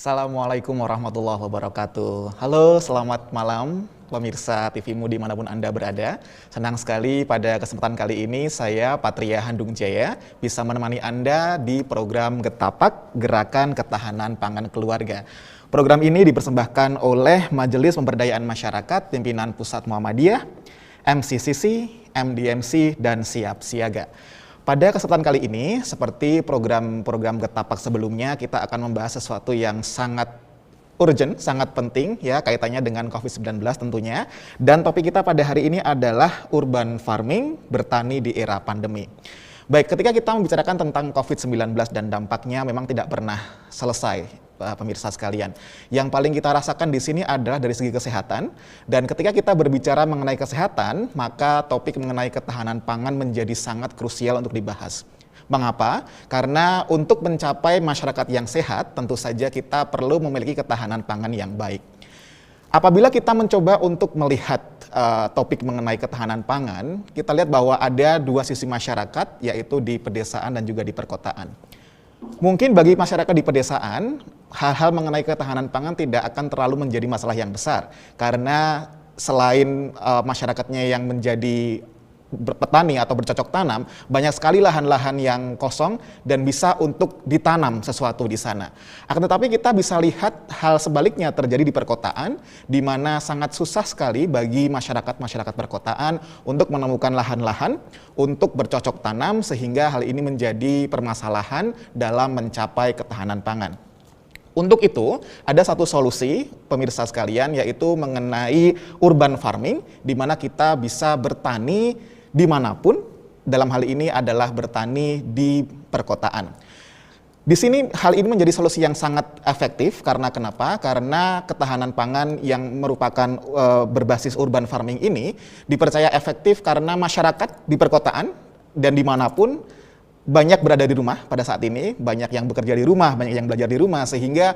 Assalamualaikum warahmatullahi wabarakatuh. Halo, selamat malam pemirsa TVmu dimanapun Anda berada. Senang sekali pada kesempatan kali ini saya Patria Handung Jaya bisa menemani Anda di program Getapak Gerakan Ketahanan Pangan Keluarga. Program ini dipersembahkan oleh Majelis Pemberdayaan Masyarakat Pimpinan Pusat Muhammadiyah, MCCC, MDMC, dan Siap Siaga. Pada kesempatan kali ini, seperti program-program Getapak sebelumnya, kita akan membahas sesuatu yang sangat urgent, sangat penting ya kaitannya dengan COVID-19 tentunya. Dan topik kita pada hari ini adalah urban farming, bertani di era pandemi. Baik, ketika kita membicarakan tentang COVID-19 dan dampaknya memang tidak pernah selesai, pemirsa sekalian. Yang paling kita rasakan di sini adalah dari segi kesehatan, dan ketika kita berbicara mengenai kesehatan, maka topik mengenai ketahanan pangan menjadi sangat krusial untuk dibahas. Mengapa? Karena untuk mencapai masyarakat yang sehat, tentu saja kita perlu memiliki ketahanan pangan yang baik. Apabila kita mencoba untuk melihat topik mengenai ketahanan pangan, kita lihat bahwa ada dua sisi masyarakat, yaitu di pedesaan dan juga di perkotaan. Mungkin bagi masyarakat di pedesaan, hal-hal mengenai ketahanan pangan tidak akan terlalu menjadi masalah yang besar. Karena selain masyarakatnya yang menjadi petani atau bercocok tanam, banyak sekali lahan-lahan yang kosong dan bisa untuk ditanam sesuatu di sana. Akan tetapi kita bisa lihat hal sebaliknya terjadi di perkotaan, di mana sangat susah sekali bagi masyarakat perkotaan untuk menemukan lahan-lahan untuk bercocok tanam, sehingga hal ini menjadi permasalahan dalam mencapai ketahanan pangan. Untuk itu, ada satu solusi, pemirsa sekalian, yaitu mengenai urban farming, di mana kita bisa bertani dimanapun, dalam hal ini adalah bertani di perkotaan. Di sini hal ini menjadi solusi yang sangat efektif, karena kenapa? Karena ketahanan pangan yang merupakan berbasis urban farming ini dipercaya efektif karena masyarakat di perkotaan dan dimanapun banyak berada di rumah pada saat ini, banyak yang bekerja di rumah, banyak yang belajar di rumah, sehingga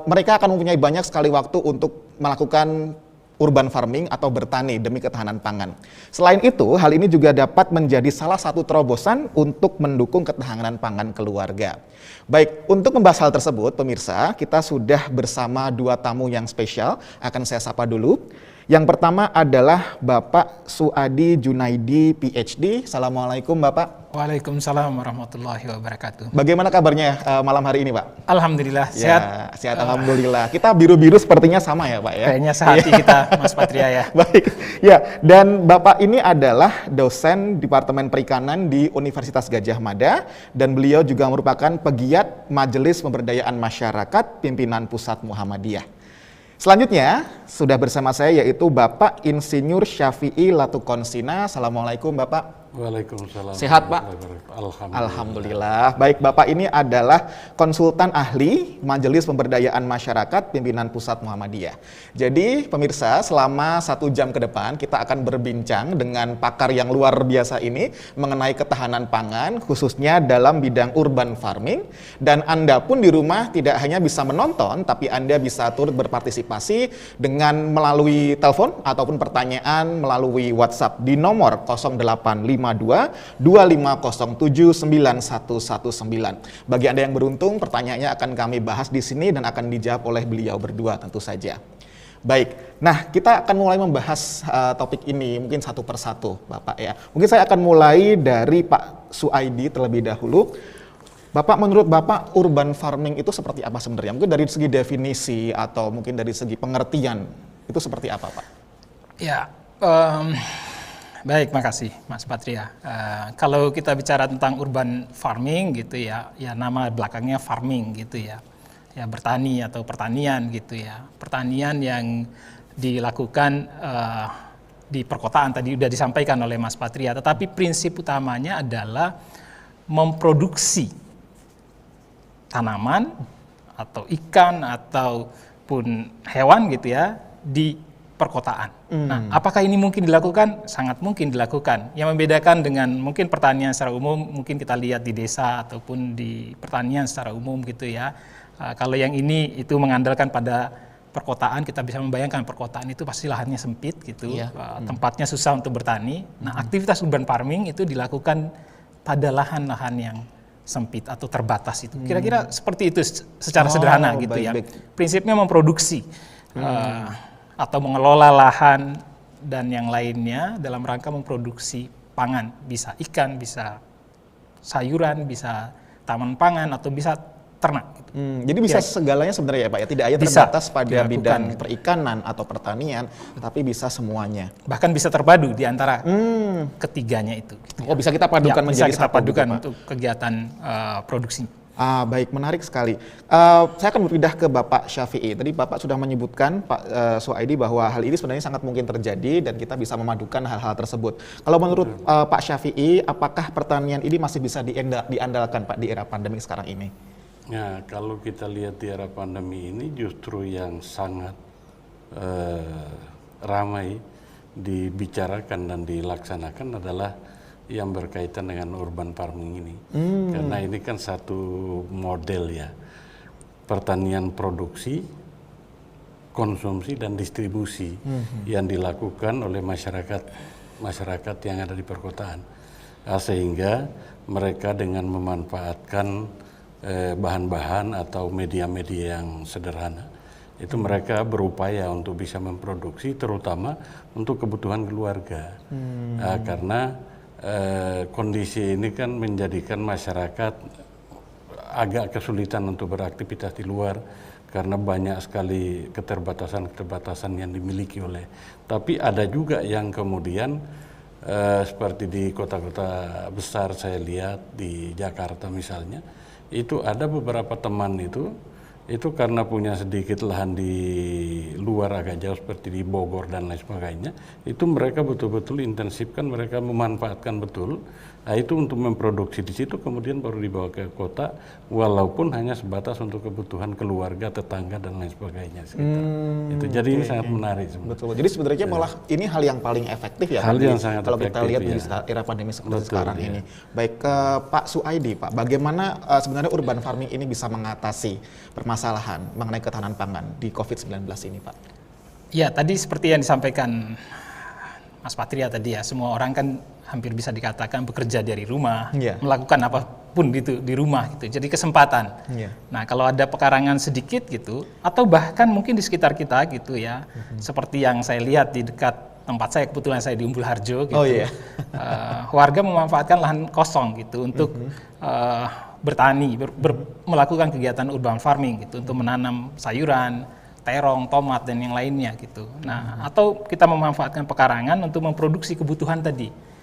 mereka akan mempunyai banyak sekali waktu untuk melakukan urban farming atau bertani demi ketahanan pangan. Selain itu, hal ini juga dapat menjadi salah satu terobosan untuk mendukung ketahanan pangan keluarga. Baik, untuk membahas hal tersebut, pemirsa, kita sudah bersama dua tamu yang spesial. Akan saya sapa dulu. Yang pertama adalah Bapak Suadi Junaidi, PhD. Assalamualaikum, Bapak. Waalaikumsalam warahmatullahi wabarakatuh. Bagaimana kabarnya malam hari ini, Pak? Alhamdulillah, sehat. Ya, sehat, alhamdulillah. Kita biru-biru sepertinya sama ya, Pak ya? Kayaknya sehati kita, Mas Patria ya. Baik, ya. Dan Bapak ini adalah dosen Departemen Perikanan di Universitas Gadjah Mada, dan beliau juga merupakan pegiat Majelis Pemberdayaan Masyarakat Pimpinan Pusat Muhammadiyah. Selanjutnya, sudah bersama saya yaitu Bapak Insinyur Syafi'i Latukonsina. Assalamualaikum, Bapak. Waalaikumsalam. Sehat, Pak? Alhamdulillah. Baik, Bapak ini adalah konsultan ahli Majelis Pemberdayaan Masyarakat Pimpinan Pusat Muhammadiyah. Jadi, pemirsa, selama 1 jam ke depan kita akan berbincang dengan pakar yang luar biasa ini mengenai ketahanan pangan, khususnya dalam bidang urban farming. Dan Anda pun di rumah tidak hanya bisa menonton, tapi Anda bisa turut berpartisipasi dengan melalui telepon ataupun pertanyaan melalui WhatsApp di nomor 0852 2507 9119. Bagi Anda yang beruntung, pertanyaannya akan kami bahas di sini dan akan dijawab oleh beliau berdua tentu saja. Baik, nah kita akan mulai membahas topik ini mungkin satu persatu, Bapak ya. Mungkin saya akan mulai dari Pak Suaidi terlebih dahulu. Bapak, menurut Bapak urban farming itu seperti apa sebenarnya? Mungkin dari segi definisi atau mungkin dari segi pengertian itu seperti apa, Pak? Ya, baik, makasih Mas Patria. Kalau kita bicara tentang urban farming gitu ya, ya nama belakangnya farming gitu ya. Ya bertani atau pertanian gitu ya. Pertanian yang dilakukan di perkotaan tadi sudah disampaikan oleh Mas Patria, tetapi prinsip utamanya adalah memproduksi tanaman atau ikan ataupun hewan gitu ya di perkotaan. Nah, apakah ini mungkin dilakukan? Sangat mungkin dilakukan. Yang membedakan dengan mungkin pertanian secara umum, mungkin kita lihat di desa ataupun di pertanian secara umum gitu ya. Kalau yang ini itu mengandalkan pada perkotaan, kita bisa membayangkan perkotaan itu pasti lahannya sempit gitu, tempatnya susah untuk bertani. Nah, aktivitas urban farming itu dilakukan pada lahan-lahan yang sempit atau terbatas itu. Kira-kira seperti itu secara sederhana gitu ya. Prinsipnya memproduksi atau mengelola lahan dan yang lainnya dalam rangka memproduksi pangan. Bisa ikan, bisa sayuran, bisa taman pangan atau bisa ternak. Gitu. Jadi bisa segalanya sebenarnya ya Pak ya, tidak hanya terbatas pada bidang perikanan atau pertanian, tapi bisa semuanya. Bahkan bisa terpadu di antara ketiganya itu. Gitu. Oh bisa kita padukan menjadi bisa kita satu padukan gitu, untuk kegiatan produksi. Baik, menarik sekali. Saya akan berpindah ke Bapak Syafi'i. Tadi Bapak sudah menyebutkan Pak Suaidi bahwa hal ini sebenarnya sangat mungkin terjadi dan kita bisa memadukan hal-hal tersebut. Kalau menurut Pak Syafi'i, apakah pertanian ini masih bisa diandalkan Pak di era pandemi sekarang ini? Nah, kalau kita lihat di era pandemi ini justru yang sangat ramai dibicarakan dan dilaksanakan adalah yang berkaitan dengan urban farming ini. Karena ini kan satu model ya, pertanian produksi, konsumsi dan distribusi yang dilakukan oleh masyarakat yang ada di perkotaan. Sehingga mereka dengan memanfaatkan bahan-bahan atau media-media yang sederhana, itu mereka berupaya untuk bisa memproduksi terutama untuk kebutuhan keluarga. Karena kondisi ini kan menjadikan masyarakat agak kesulitan untuk beraktivitas di luar karena banyak sekali keterbatasan-keterbatasan yang dimiliki oleh. Tapi ada juga yang kemudian seperti di kota-kota besar saya lihat di Jakarta misalnya, itu ada beberapa teman itu karena punya sedikit lahan di luar agak jauh seperti di Bogor dan lain sebagainya, itu mereka betul-betul intensifkan, mereka memanfaatkan betul. Nah itu untuk memproduksi di situ kemudian baru dibawa ke kota, walaupun hanya sebatas untuk kebutuhan keluarga, tetangga dan lain sebagainya sekitar. Itu jadi ini sangat menarik sebenarnya. Betul. Jadi sebenarnya malah ini hal yang paling efektif ya. Hal yang sangat kalau efektif, kita lihat ya. di era pandemi seperti Betul, sekarang ini. Baik ke Pak Suaidi, Pak, bagaimana sebenarnya urban farming ini bisa mengatasi permasalahan mengenai ketahanan pangan di COVID-19 ini, Pak? Ya, tadi seperti yang disampaikan Mas Patria tadi ya, semua orang kan hampir bisa dikatakan bekerja dari rumah, melakukan apapun gitu di rumah gitu. Jadi kesempatan. Nah, kalau ada pekarangan sedikit gitu, atau bahkan mungkin di sekitar kita gitu ya, seperti yang saya lihat di dekat tempat saya, kebetulan saya di Umbul Harjo gitu. Warga memanfaatkan lahan kosong gitu untuk bertani, melakukan kegiatan urban farming gitu untuk menanam sayuran, terong, tomat dan yang lainnya gitu. Nah, atau kita memanfaatkan pekarangan untuk memproduksi kebutuhan tadi.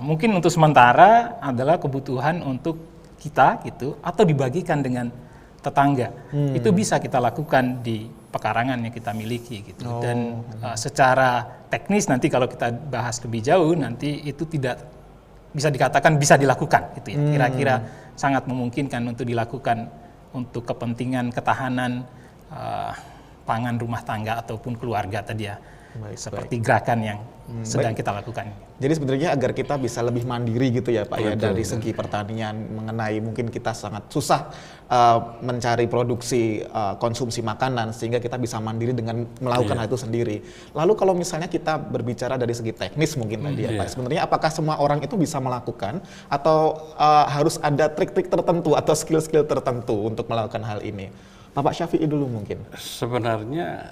Mungkin untuk sementara adalah kebutuhan untuk kita gitu, atau dibagikan dengan tetangga. Itu bisa kita lakukan di pekarangan yang kita miliki gitu. Dan secara teknis nanti kalau kita bahas lebih jauh nanti itu tidak bisa dikatakan bisa dilakukan gitu ya. Kira-kira sangat memungkinkan untuk dilakukan untuk kepentingan ketahanan pangan rumah tangga ataupun keluarga tadi ya. Seperti gerakan yang sedang kita lakukan. Jadi sebenarnya agar kita bisa lebih mandiri gitu ya Pak ya, dari segi pertanian, mengenai mungkin kita sangat susah mencari produksi konsumsi makanan sehingga kita bisa mandiri dengan melakukan hal itu sendiri. Lalu kalau misalnya kita berbicara dari segi teknis mungkin tadi ya Pak, sebenarnya apakah semua orang itu bisa melakukan atau harus ada trik-trik tertentu atau skill-skill tertentu untuk melakukan hal ini? Bapak Syafi'i dulu mungkin. Sebenarnya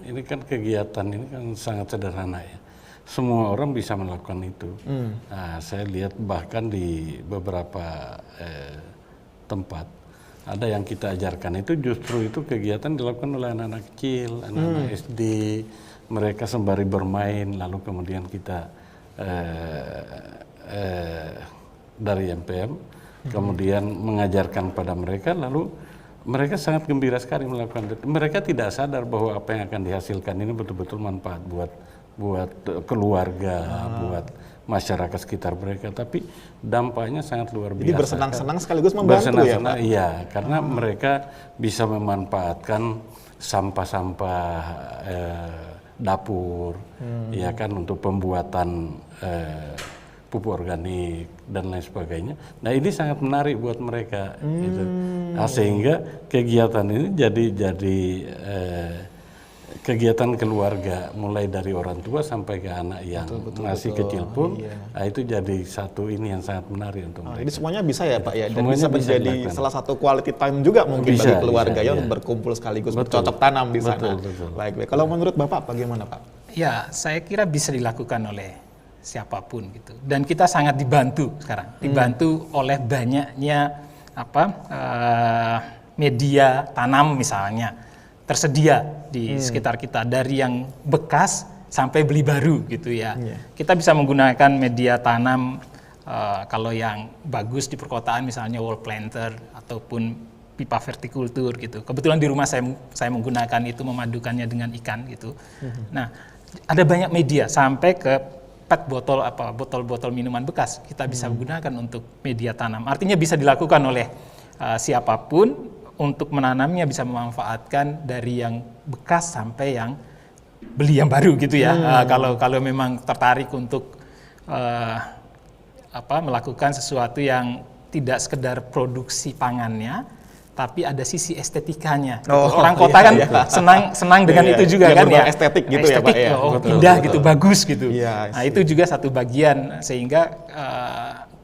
ini kan kegiatan ini kan sangat sederhana ya. Semua orang bisa melakukan itu. Nah, saya lihat bahkan di beberapa tempat ada yang kita ajarkan itu justru itu kegiatan dilakukan oleh anak-anak kecil, anak-anak SD. Mereka sembari bermain lalu kemudian kita dari MPM kemudian mengajarkan pada mereka, lalu mereka sangat gembira sekali melakukan itu. Mereka tidak sadar bahwa apa yang akan dihasilkan ini betul-betul manfaat buat keluarga, buat masyarakat sekitar mereka. Tapi dampaknya sangat luar biasa. Jadi bersenang-senang sekaligus membantu ya Pak? Iya, karena mereka bisa memanfaatkan sampah-sampah dapur, ya kan, untuk pembuatan pupuk organik dan lain sebagainya. Nah ini sangat menarik buat mereka, gitu. Nah, sehingga kegiatan ini jadi kegiatan keluarga mulai dari orang tua sampai ke anak yang masih kecil pun, nah, itu jadi satu ini yang sangat menarik untuk mereka. Jadi semuanya bisa ya Pak ya, dan Semuanya bisa bisa menjadi dilakukan. salah satu quality time juga mungkin Bisa, bagi keluarga bisa, ya iya. untuk berkumpul sekaligus Betul. bercocok tanam di sana. Betul. Baik. Kalau menurut Bapak bagaimana Pak? Ya, saya kira bisa dilakukan oleh siapapun gitu. Dan kita sangat dibantu sekarang, dibantu oleh banyaknya media tanam misalnya tersedia di sekitar kita, dari yang bekas sampai beli baru gitu ya. Kita bisa menggunakan media tanam kalau yang bagus di perkotaan misalnya wall planter ataupun pipa vertikultur gitu. Kebetulan di rumah saya menggunakan itu, memadukannya dengan ikan gitu. Nah, ada banyak media sampai ke PET botol-botol minuman bekas kita bisa gunakan untuk media tanam. Artinya bisa dilakukan oleh siapapun untuk menanamnya, bisa memanfaatkan dari yang bekas sampai yang beli yang baru gitu ya. Kalau memang tertarik untuk melakukan sesuatu yang tidak sekedar produksi pangannya, tapi ada sisi estetikanya. Gitu. Orang kota kan senang dengan itu juga kan ya. Estetik gitu ya Pak ya. Indah gitu, bagus gitu. Iya, Nah itu juga satu bagian, sehingga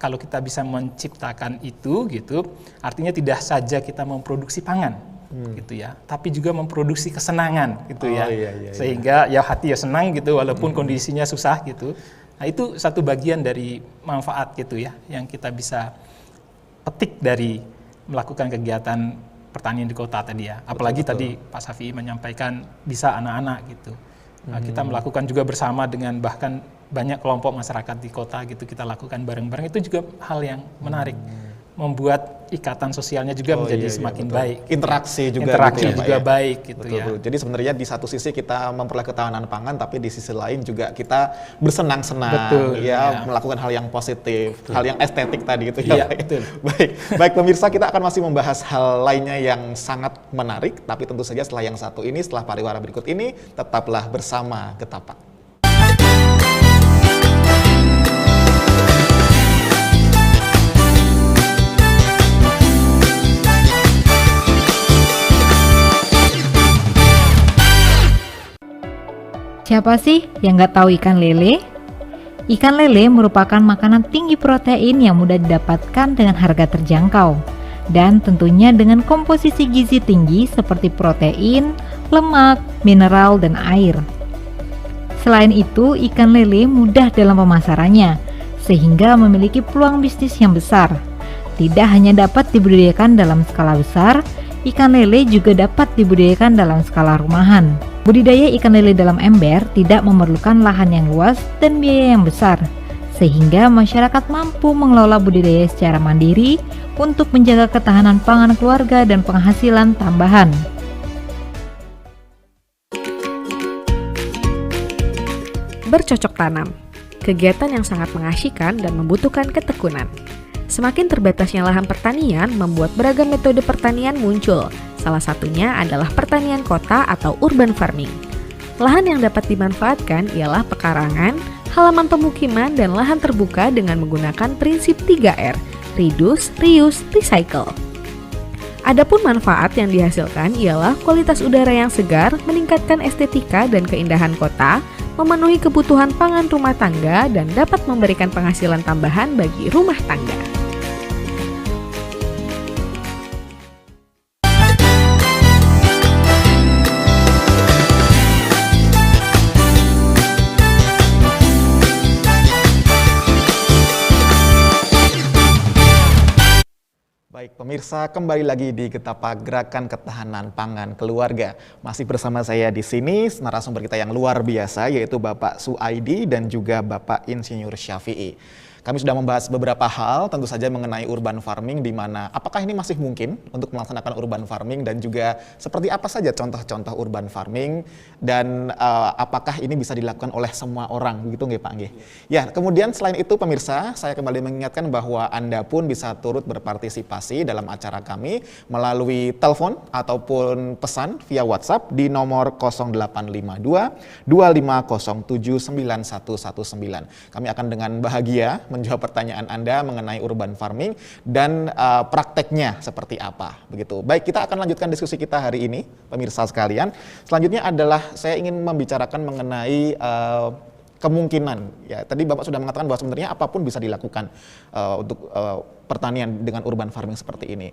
kalau kita bisa menciptakan itu gitu, artinya tidak saja kita memproduksi pangan gitu ya, tapi juga memproduksi kesenangan gitu ya. Sehingga ya hati ya senang gitu walaupun kondisinya susah gitu. Nah itu satu bagian dari manfaat gitu ya yang kita bisa petik dari melakukan kegiatan pertanian di kota tadi ya. Apalagi tadi Pak Safi menyampaikan bisa anak-anak gitu. Kita melakukan juga bersama dengan bahkan banyak kelompok masyarakat di kota gitu, kita lakukan bareng-bareng, itu juga hal yang menarik. Membuat ikatan sosialnya juga menjadi semakin baik. Interaksi juga Interaksi gitu ya, Pak, juga ya? baik gitu ya. Jadi sebenarnya di satu sisi kita memperoleh ketahanan pangan, tapi di sisi lain juga kita bersenang-senang ya, melakukan hal yang positif, hal yang estetik tadi gitu ya. Iya, Pak. betul. Baik pemirsa, kita akan masih membahas hal lainnya yang sangat menarik, tapi tentu saja setelah yang satu ini, setelah pariwara berikut ini, tetaplah bersama Getapak. Siapa sih yang nggak tahu ikan lele? Ikan lele merupakan makanan tinggi protein yang mudah didapatkan dengan harga terjangkau. Dan tentunya dengan komposisi gizi tinggi seperti protein, lemak, mineral, dan air. Selain itu, ikan lele mudah dalam pemasarannya, sehingga memiliki peluang bisnis yang besar. Tidak hanya dapat dibudidayakan dalam skala besar, ikan lele juga dapat dibudidayakan dalam skala rumahan. Budidaya ikan lele dalam ember tidak memerlukan lahan yang luas dan biaya yang besar, sehingga masyarakat mampu mengelola budidaya secara mandiri untuk menjaga ketahanan pangan keluarga dan penghasilan tambahan. Bercocok tanam, kegiatan yang sangat mengasyikkan dan membutuhkan ketekunan. Semakin terbatasnya lahan pertanian membuat beragam metode pertanian muncul. Salah satunya adalah pertanian kota atau urban farming. Lahan yang dapat dimanfaatkan ialah pekarangan, halaman pemukiman, dan lahan terbuka dengan menggunakan prinsip 3R, reduce, reuse, recycle. Adapun manfaat yang dihasilkan ialah kualitas udara yang segar, meningkatkan estetika dan keindahan kota, memenuhi kebutuhan pangan rumah tangga, dan dapat memberikan penghasilan tambahan bagi rumah tangga. Baik pemirsa, kembali lagi di Getapak Gerakan Ketahanan Pangan Keluarga. Masih bersama saya di sini narasumber kita yang luar biasa, yaitu Bapak Suaidi dan juga Bapak Insinyur Syafi'i. Kami sudah membahas beberapa hal, tentu saja mengenai urban farming, di mana apakah ini masih mungkin untuk melaksanakan urban farming, dan juga seperti apa saja contoh-contoh urban farming, dan apakah ini bisa dilakukan oleh semua orang, begitu nggih Pak? Nggih. Ya, kemudian selain itu pemirsa, saya kembali mengingatkan bahwa Anda pun bisa turut berpartisipasi dalam acara kami melalui telepon ataupun pesan via WhatsApp di nomor 0852 2507 9119. Kami akan dengan bahagia menjawab pertanyaan Anda mengenai urban farming dan prakteknya seperti apa. Begitu. Baik, kita akan lanjutkan diskusi kita hari ini, pemirsa sekalian. Selanjutnya adalah saya ingin membicarakan mengenai kemungkinan. Ya, tadi Bapak sudah mengatakan bahwa sebenarnya apapun bisa dilakukan untuk pertanian dengan urban farming seperti ini.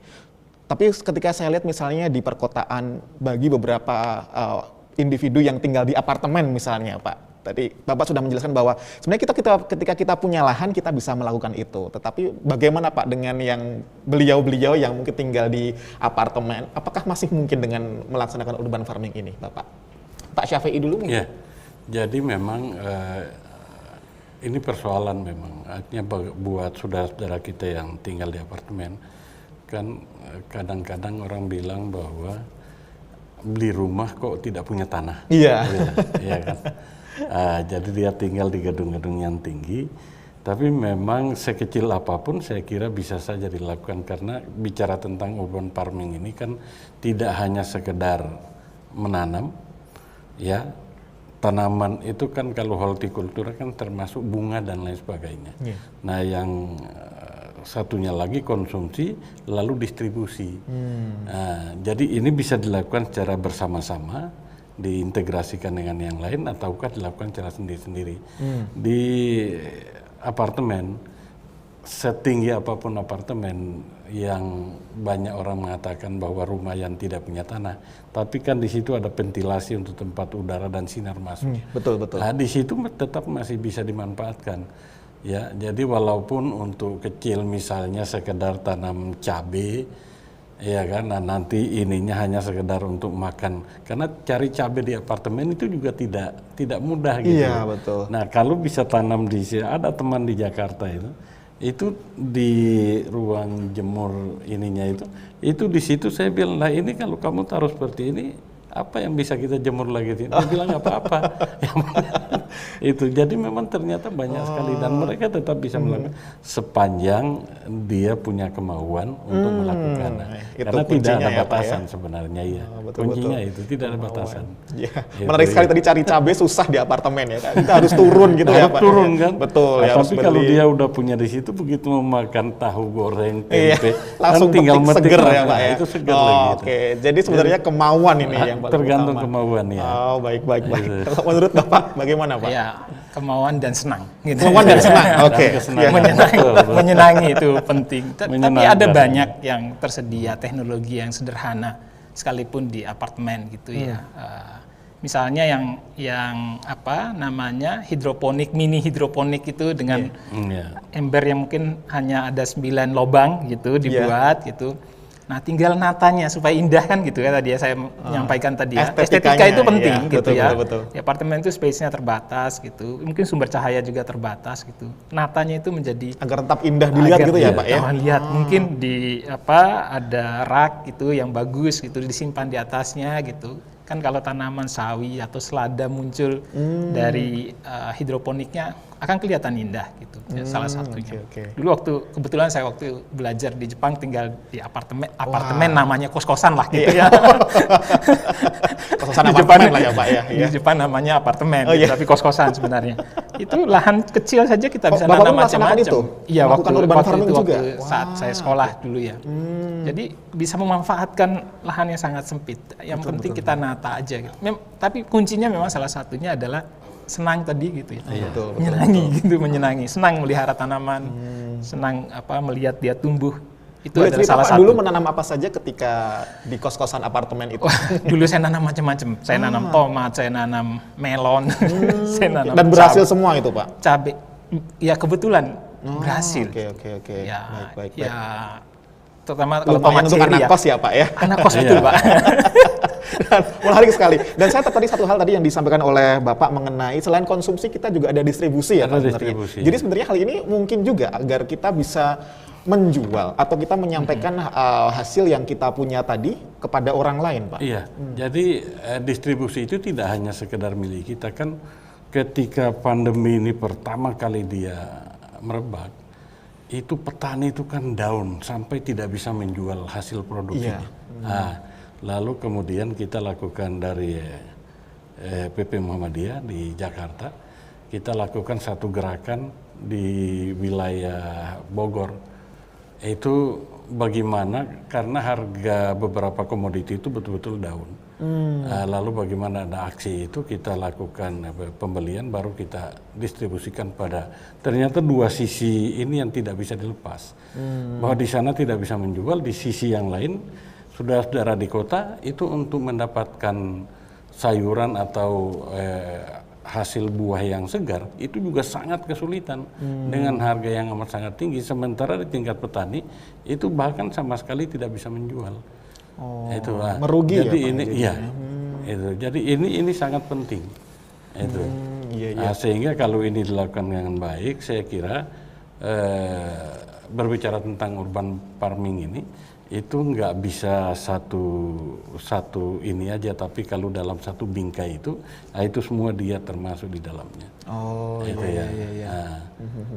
Tapi ketika saya lihat misalnya di perkotaan bagi beberapa individu yang tinggal di apartemen misalnya, Pak. Tadi Bapak sudah menjelaskan bahwa sebenarnya ketika kita punya lahan kita bisa melakukan itu. Tetapi bagaimana Pak dengan yang beliau-beliau yang mungkin tinggal di apartemen, apakah masih mungkin dengan melaksanakan urban farming ini, Bapak? Pak Syafi'i dulu mungkin. Ya, jadi memang ini persoalan memang. Artinya buat saudara-saudara kita yang tinggal di apartemen, kan kadang-kadang orang bilang bahwa beli rumah kok tidak punya tanah. Iya. Iya kan. Jadi dia tinggal di gedung-gedung yang tinggi, tapi memang sekecil apapun saya kira bisa saja dilakukan, karena bicara tentang urban farming ini kan tidak hanya sekedar menanam, ya tanaman itu kan kalau hortikultura kan termasuk bunga dan lain sebagainya. Yeah. Nah yang satunya lagi konsumsi lalu distribusi. Jadi ini bisa dilakukan secara bersama-sama, diintegrasikan dengan yang lain, ataukah dilakukan secara sendiri-sendiri. Di apartemen, setinggi apapun apartemen, yang banyak orang mengatakan bahwa rumah yang tidak punya tanah, tapi kan di situ ada ventilasi untuk tempat udara dan sinar masuk. Betul. Nah, di situ tetap masih bisa dimanfaatkan. Ya, jadi walaupun untuk kecil misalnya sekedar tanam cabai, ya kan, nah nanti ininya hanya sekedar untuk makan, karena cari cabai di apartemen itu juga tidak mudah gitu. Iya, betul. Nah kalau bisa tanam di sini, ada teman di Jakarta itu di ruang jemur ininya itu di situ saya bilang, lah ini kalau kamu taruh seperti ini, apa yang bisa kita jemur lagi? Dia bilang nggak apa-apa. Itu jadi memang ternyata banyak sekali, dan mereka tetap bisa melakukan sepanjang dia punya kemauan untuk melakukannya. Karena tidak ada batasan sebenarnya ya. Kuncinya itu tidak ada batasan. Ya. Menarik sekali tadi cari cabai susah di apartemen ya. Kita harus turun gitu ya Pak. Turun kan? Betul. Nah, tapi kalau dia udah punya di situ, begitu mau makan tahu goreng, tempe, langsung tinggal metik seger ya Pak ya. Itu seger lagi. Oke, jadi sebenarnya kemauan ini yang paling tergantung utama. Kemauan ya. Oh, baik. Kalau menurut Bapak bagaimana Pak? Ya, kemauan dan senang. Gitu. Kemauan dan senang, oke. Ya. Menyenangi itu penting. Tapi ada Menyenangkan. banyak yang tersedia teknologi yang sederhana sekalipun di apartemen gitu ya. Misalnya yang apa namanya hidroponik, mini hidroponik itu dengan ember yang mungkin hanya ada 9 lubang gitu dibuat gitu. Nah, tinggal natanya supaya indah kan gitu ya, tadi ya saya menyampaikan tadi ya. Estetika itu penting gitu ya. Betul. Di apartemen itu space-nya terbatas gitu. Mungkin sumber cahaya juga terbatas gitu. Natanya itu menjadi agar tetap indah dilihat gitu ya Pak ya. Lihat mungkin di ada rak gitu yang bagus gitu disimpan di atasnya gitu. Kan kalau tanaman sawi atau selada muncul dari hidroponiknya akan kelihatan indah gitu. Ya, salah satunya. Okay. Dulu kebetulan saya waktu belajar di Jepang tinggal di apartemen namanya kos-kosan lah gitu ya. Kos-kosan apartemen lah ya Pak ya. Di Jepang namanya apartemen, tapi kos-kosan sebenarnya. Itu lahan kecil saja kita bisa Bapak nanam macam-macam. Iya, waktu saat saya sekolah dulu ya. Jadi bisa memanfaatkan lahan yang sangat sempit. Yang penting kita nata aja gitu. Tapi kuncinya memang salah satunya adalah senang tadi gitu ya. Menyenangi, senang melihara tanaman, senang melihat dia tumbuh. Itu adalah salah satu. Dulu menanam apa saja ketika di kos-kosan apartemen itu? Dulu saya nanam macam-macam. Saya nanam tomat, saya nanam melon, saya nanam dan berhasil semua itu Pak? Cabai. Ya kebetulan berhasil. Oke. Ya, baik. Ya, terutama kalau tomat untuk anak kos ya Pak ya? Anak kos betul Pak. Menarik sekali. Dan saya tadi satu hal tadi yang disampaikan oleh Bapak mengenai selain konsumsi kita juga ada distribusi ya Pak sebenarnya. Jadi sebenarnya hal ini mungkin juga agar kita bisa menjual atau kita menyampaikan hasil yang kita punya tadi kepada orang lain Pak. Iya. Jadi distribusi itu tidak hanya sekedar milik kita kan. Ketika pandemi ini pertama kali dia merebak, itu petani itu kan down sampai tidak bisa menjual hasil produksinya. Nah, lalu kemudian kita lakukan dari PP Muhammadiyah di Jakarta, kita lakukan satu gerakan di wilayah Bogor itu bagaimana karena harga beberapa komoditi itu betul-betul down. Lalu bagaimana ada aksi itu kita lakukan pembelian baru kita distribusikan pada ternyata dua sisi ini yang tidak bisa dilepas. Bahwa di sana tidak bisa menjual, di sisi yang lain saudara-saudara di kota itu untuk mendapatkan sayuran atau hasil buah yang segar itu juga sangat kesulitan dengan harga yang amat sangat tinggi, sementara di tingkat petani itu bahkan sama sekali tidak bisa menjual. Itu merugi jadi ya, Pak, ini iya itu jadi ini sangat penting itu. Sehingga kalau ini dilakukan dengan baik saya kira berbicara tentang urban farming ini itu nggak bisa satu ini aja, tapi kalau dalam satu bingkai itu semua dia termasuk di dalamnya. Iya.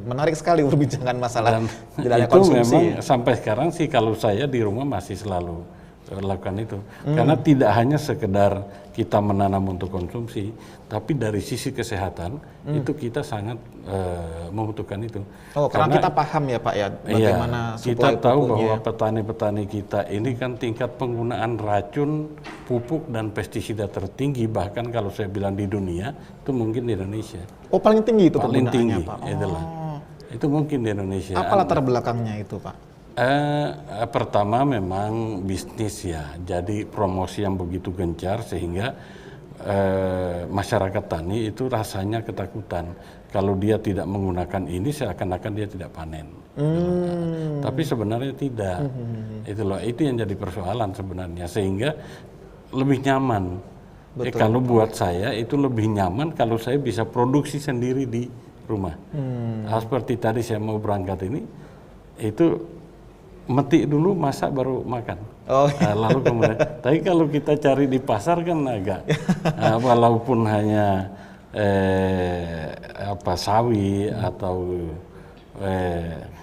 Menarik sekali perbincangan masalah jalannya itu konsumsi. Memang sampai sekarang sih kalau saya di rumah masih selalu lakukan itu, karena tidak hanya sekedar kita menanam untuk konsumsi, tapi dari sisi kesehatan itu kita sangat membutuhkan itu. Karena kita paham ya Pak ya bagaimana kita tahu bahwa petani-petani kita ini kan tingkat penggunaan racun, pupuk dan pestisida tertinggi, bahkan kalau saya bilang di dunia itu mungkin di Indonesia. Paling tinggi itu paling tinggi, Pak. Itu mungkin di Indonesia. Apa latar belakangnya itu Pak? Pertama memang bisnis ya, jadi promosi yang begitu gencar sehingga masyarakat tani itu rasanya ketakutan kalau dia tidak menggunakan ini seakan-akan dia tidak panen. Tapi sebenarnya tidak. Itu yang jadi persoalan sebenarnya, sehingga lebih nyaman. Kalau buat saya itu lebih nyaman kalau saya bisa produksi sendiri di rumah. Seperti tadi saya mau berangkat ini itu metik dulu, masak baru makan. Lalu kemudian, tapi kalau kita cari di pasar kan agak, walaupun hanya sawi atau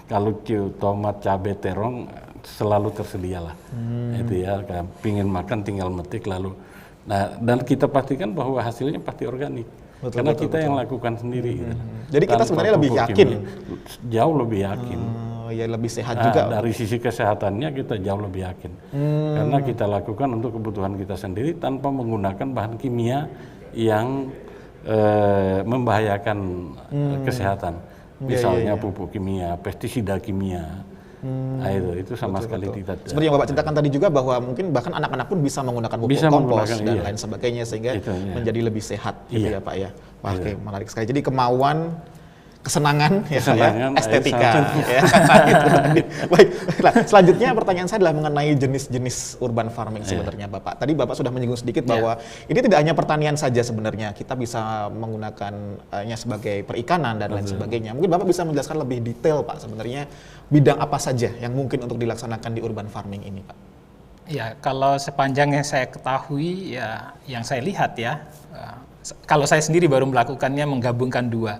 kalau tomat, cabai, terong selalu tersedia lah. Itu ya, pingin makan tinggal metik lalu. Nah, dan kita pastikan bahwa hasilnya pasti organik. Karena kita yang lakukan sendiri. Gitu. Jadi kita sebenarnya lebih yakin. Jauh lebih yakin. Ya lebih sehat juga. Dari sisi kesehatannya kita jauh lebih yakin. Karena kita lakukan untuk kebutuhan kita sendiri tanpa menggunakan bahan kimia yang membahayakan kesehatan. Misalnya pupuk kimia, pestisida kimia. Itu sama sekali tidak. Seperti yang Bapak ceritakan tadi juga bahwa mungkin bahkan anak-anak pun bisa menggunakan pupuk kompos dan lain sebagainya sehingga menjadi lebih sehat gitu ya Pak ya. Wah, oke, menarik sekali. Jadi kemauan, kesenangan, estetika. Baik, selanjutnya pertanyaan saya adalah mengenai jenis-jenis urban farming sebenarnya Bapak. Tadi Bapak sudah menyinggung sedikit bahwa ini tidak hanya pertanian saja sebenarnya, kita bisa menggunakannya sebagai perikanan dan lain sebagainya. Mungkin Bapak bisa menjelaskan lebih detail Pak sebenarnya bidang apa saja yang mungkin untuk dilaksanakan di urban farming ini Pak? Ya, kalau sepanjang yang saya ketahui ya, yang saya lihat ya, kalau saya sendiri baru melakukannya menggabungkan dua.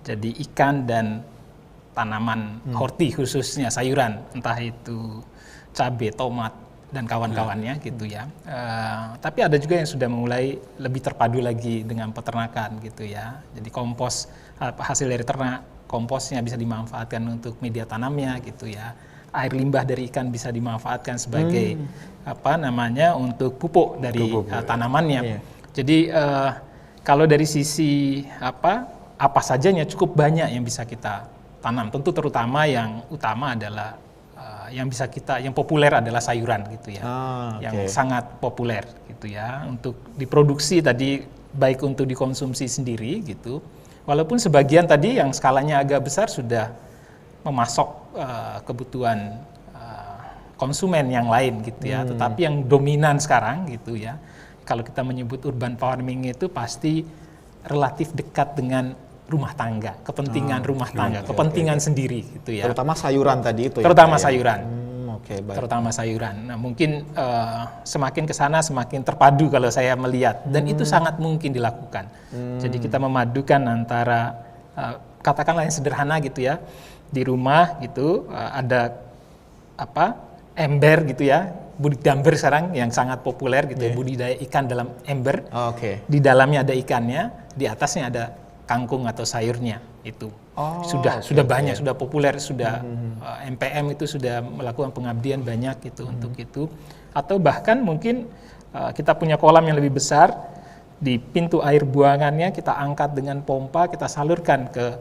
Jadi ikan dan tanaman horti khususnya sayuran, entah itu cabai, tomat dan kawan-kawannya gitu ya. Tapi ada juga yang sudah mulai lebih terpadu lagi dengan peternakan gitu ya. Jadi kompos hasil dari ternak, komposnya bisa dimanfaatkan untuk media tanamnya gitu ya. Air limbah dari ikan bisa dimanfaatkan sebagai untuk pupuk dari tanamannya. Jadi kalau dari sisi apa sajanya cukup banyak yang bisa kita tanam. Tentu terutama yang utama adalah yang populer adalah sayuran gitu ya. Yang sangat populer gitu ya untuk diproduksi tadi baik untuk dikonsumsi sendiri gitu. Walaupun sebagian tadi yang skalanya agak besar sudah memasok kebutuhan konsumen yang lain gitu ya. Tetapi yang dominan sekarang gitu ya. Kalau kita menyebut urban farming itu pasti relatif dekat dengan rumah tangga, kepentingan rumah tangga, kepentingan sendiri gitu ya. Terutama sayuran tadi itu terutama sayuran. Baik. Terutama sayuran. Nah, mungkin semakin ke sana semakin terpadu kalau saya melihat dan itu sangat mungkin dilakukan. Jadi kita memadukan antara katakanlah yang sederhana gitu ya. Di rumah gitu ada ember gitu ya. Budidaya sekarang yang sangat populer gitu ya, budidaya ikan dalam ember. Di dalamnya ada ikannya, di atasnya ada kangkung atau sayurnya itu. Sudah banyak, sudah populer, sudah MPM itu sudah melakukan pengabdian banyak gitu untuk itu. Atau bahkan mungkin kita punya kolam yang lebih besar, di pintu air buangannya kita angkat dengan pompa, kita salurkan ke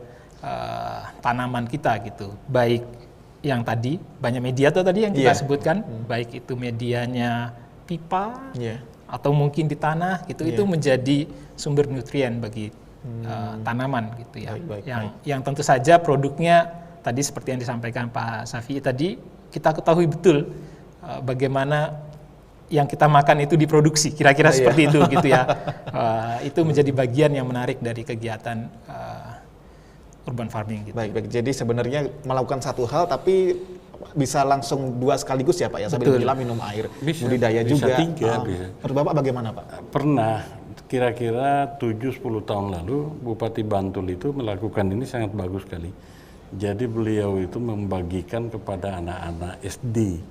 tanaman kita gitu. Baik yang tadi banyak media tadi yang kita sebutkan, baik itu medianya pipa atau mungkin di tanah gitu, itu menjadi sumber nutrien bagi tanaman gitu ya. Yang tentu saja produknya tadi seperti yang disampaikan Pak Safi tadi, kita ketahui betul bagaimana yang kita makan itu diproduksi, kira-kira seperti itu gitu ya. Itu menjadi bagian yang menarik dari kegiatan urban farming gitu. Baik. Jadi sebenarnya melakukan satu hal tapi bisa langsung dua sekaligus ya Pak ya, sambil menyelam, minum air, budidaya bisa juga. Tiga, bisa. Menurut Bapak bagaimana Pak? Pernah kira-kira 7-10 tahun lalu Bupati Bantul itu melakukan ini sangat bagus sekali. Jadi beliau itu membagikan kepada anak-anak SD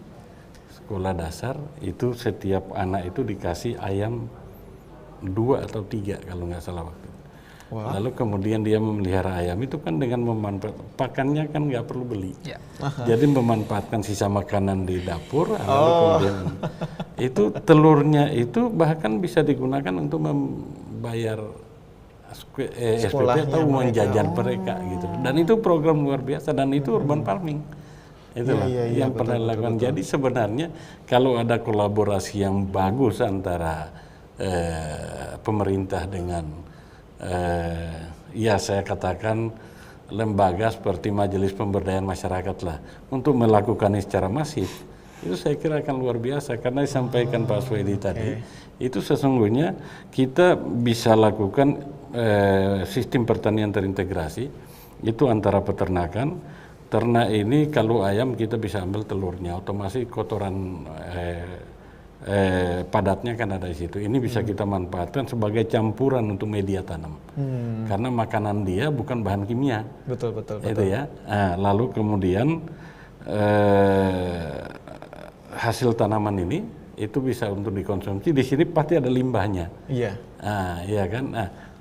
sekolah dasar, itu setiap anak itu dikasih ayam 2 atau 3 kalau nggak salah waktu itu. Lalu kemudian dia memelihara ayam itu kan dengan memanfaatkan pakannya kan nggak perlu beli. Jadi memanfaatkan sisa makanan di dapur, lalu kemudian itu telurnya itu bahkan bisa digunakan untuk membayar SPP atau uang jajan mereka gitu. Dan itu program luar biasa dan itu urban farming. Itulah yang pernah dilakukan. Jadi sebenarnya kalau ada kolaborasi yang bagus antara pemerintah dengan ya saya katakan lembaga seperti Majelis Pemberdayaan Masyarakat lah untuk melakukan ini secara masif, itu saya kira akan luar biasa karena disampaikan Pak Swedi tadi, itu sesungguhnya kita bisa lakukan sistem pertanian terintegrasi itu antara peternakan. Ternak ini kalau ayam kita bisa ambil telurnya, otomatis kotoran padatnya kan ada di situ. Ini bisa kita manfaatkan sebagai campuran untuk media tanam. Karena makanan dia bukan bahan kimia. Betul. Itu ya. Lalu kemudian hasil tanaman ini itu bisa untuk dikonsumsi. Di sini pasti ada limbahnya. Iya kan.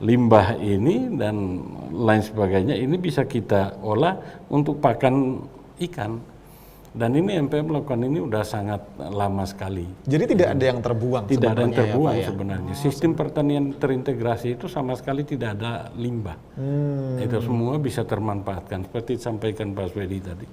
Limbah ini dan lain sebagainya ini bisa kita olah untuk pakan ikan. Dan ini MPM melakukan ini udah sangat lama sekali. Jadi tidak ada yang terbuang. Tidak ada yang terbuang sebenarnya. Sistem pertanian terintegrasi itu sama sekali tidak ada limbah. Itu semua bisa termanfaatkan seperti disampaikan Pak Swedi tadi.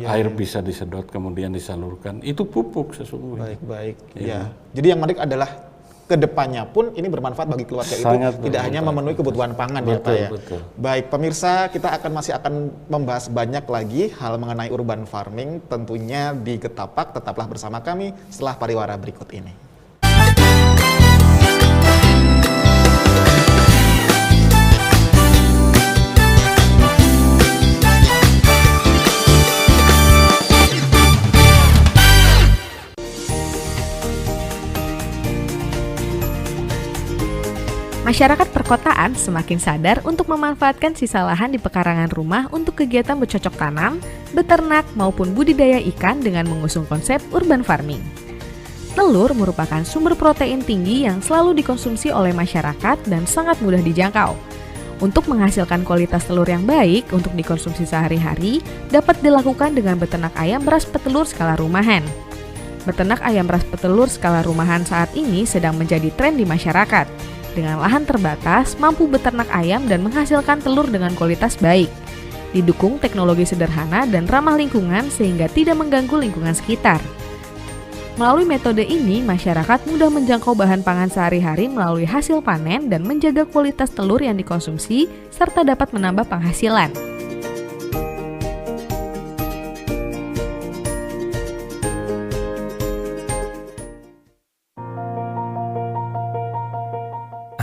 Air bisa disedot kemudian disalurkan. Itu pupuk sesungguhnya. Baik. Ya. Jadi yang menarik adalah kedepannya pun ini bermanfaat bagi keluarga sangat itu, tidak hanya memenuhi kebutuhan pangan ya Pak ya. Baik pemirsa, kita masih akan membahas banyak lagi hal mengenai urban farming tentunya di Getapak. Tetaplah bersama kami setelah pariwara berikut ini. Masyarakat perkotaan semakin sadar untuk memanfaatkan sisa lahan di pekarangan rumah untuk kegiatan bercocok tanam, beternak, maupun budidaya ikan dengan mengusung konsep urban farming. Telur merupakan sumber protein tinggi yang selalu dikonsumsi oleh masyarakat dan sangat mudah dijangkau. Untuk menghasilkan kualitas telur yang baik untuk dikonsumsi sehari-hari, dapat dilakukan dengan beternak ayam beras petelur skala rumahan. Beternak ayam beras petelur skala rumahan saat ini sedang menjadi tren di masyarakat. Dengan lahan terbatas, mampu beternak ayam dan menghasilkan telur dengan kualitas baik. Didukung teknologi sederhana dan ramah lingkungan sehingga tidak mengganggu lingkungan sekitar. Melalui metode ini, masyarakat mudah menjangkau bahan pangan sehari-hari melalui hasil panen dan menjaga kualitas telur yang dikonsumsi, serta dapat menambah penghasilan.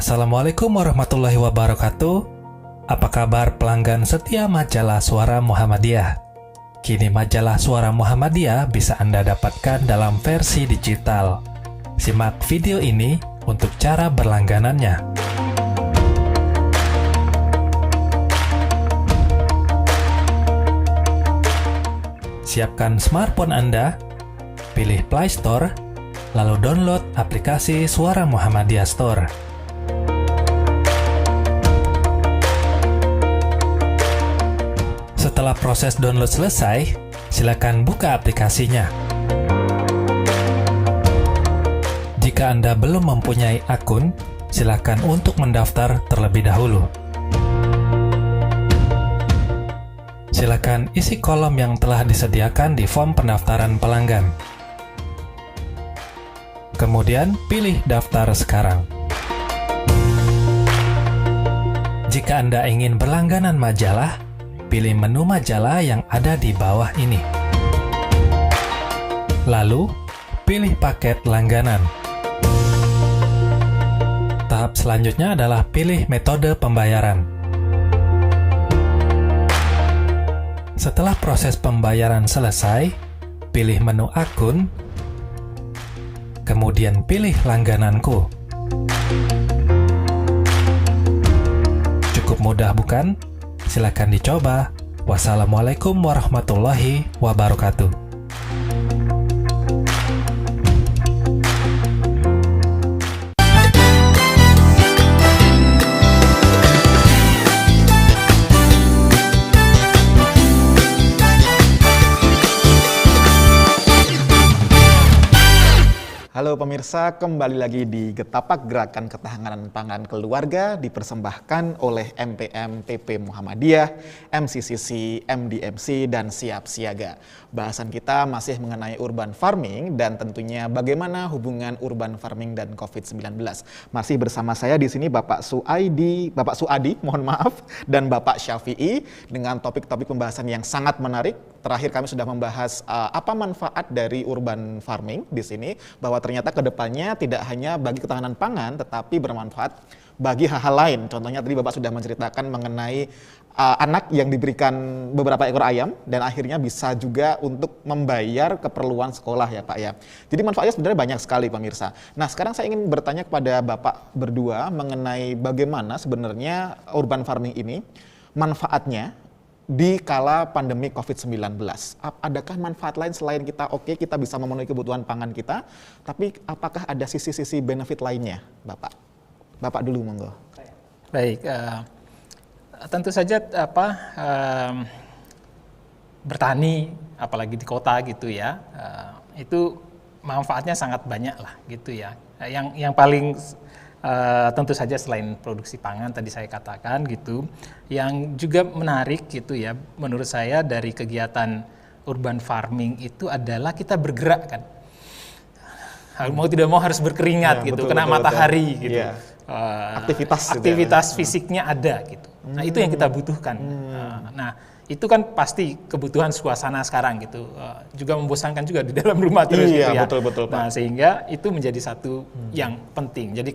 Assalamualaikum warahmatullahi wabarakatuh. Apa kabar pelanggan setia majalah Suara Muhammadiyah? Kini majalah Suara Muhammadiyah bisa Anda dapatkan dalam versi digital. Simak video ini untuk cara berlangganannya. Siapkan smartphone Anda, pilih Play Store, lalu download aplikasi Suara Muhammadiyah Store. Setelah proses download selesai, silakan buka aplikasinya. Jika Anda belum mempunyai akun, silakan untuk mendaftar terlebih dahulu. Silakan isi kolom yang telah disediakan di form pendaftaran pelanggan. Kemudian pilih daftar sekarang. Jika Anda ingin berlangganan majalah, pilih menu majalah yang ada di bawah ini. Lalu, pilih paket langganan. Tahap selanjutnya adalah pilih metode pembayaran. Setelah proses pembayaran selesai, pilih menu akun, kemudian pilih langgananku. Cukup mudah bukan? Silakan dicoba. Wassalamualaikum warahmatullahi wabarakatuh. Halo pemirsa, kembali lagi di Getapak Gerakan Ketahanan Pangan Keluarga dipersembahkan oleh MPM PP Muhammadiyah, MCCC, MDMC, dan Siap Siaga. Bahasan kita masih mengenai urban farming dan tentunya bagaimana hubungan urban farming dan COVID-19. Masih bersama saya di sini Bapak Suadi, mohon maaf, dan Bapak Syafi'i dengan topik-topik pembahasan yang sangat menarik. Terakhir kami sudah membahas apa manfaat dari urban farming di sini, bahwa ternyata kedepannya tidak hanya bagi ketahanan pangan, tetapi bermanfaat bagi hal-hal lain. Contohnya tadi Bapak sudah menceritakan mengenai anak yang diberikan beberapa ekor ayam dan akhirnya bisa juga untuk membayar keperluan sekolah ya Pak ya. Jadi manfaatnya sebenarnya banyak sekali pemirsa. Nah sekarang saya ingin bertanya kepada Bapak berdua mengenai bagaimana sebenarnya urban farming ini manfaatnya di kala pandemi COVID-19. Adakah manfaat lain selain kita bisa memenuhi kebutuhan pangan kita, tapi apakah ada sisi-sisi benefit lainnya, Bapak? Bapak dulu, monggo. Baik, tentu saja bertani, apalagi di kota gitu ya, itu manfaatnya sangat banyak lah gitu ya. Yang paling tentu saja selain produksi pangan tadi saya katakan gitu, yang juga menarik gitu ya menurut saya dari kegiatan urban farming itu adalah kita bergerak kan, mau tidak mau harus berkeringat ya, gitu, kena matahari gitu, ya. Aktivitas fisiknya ada gitu. Nah itu yang kita butuhkan. Nah itu kan pasti kebutuhan suasana sekarang gitu, juga membosankan juga di dalam rumah terus gitu ya. Betul, nah sehingga itu menjadi satu yang penting. Jadi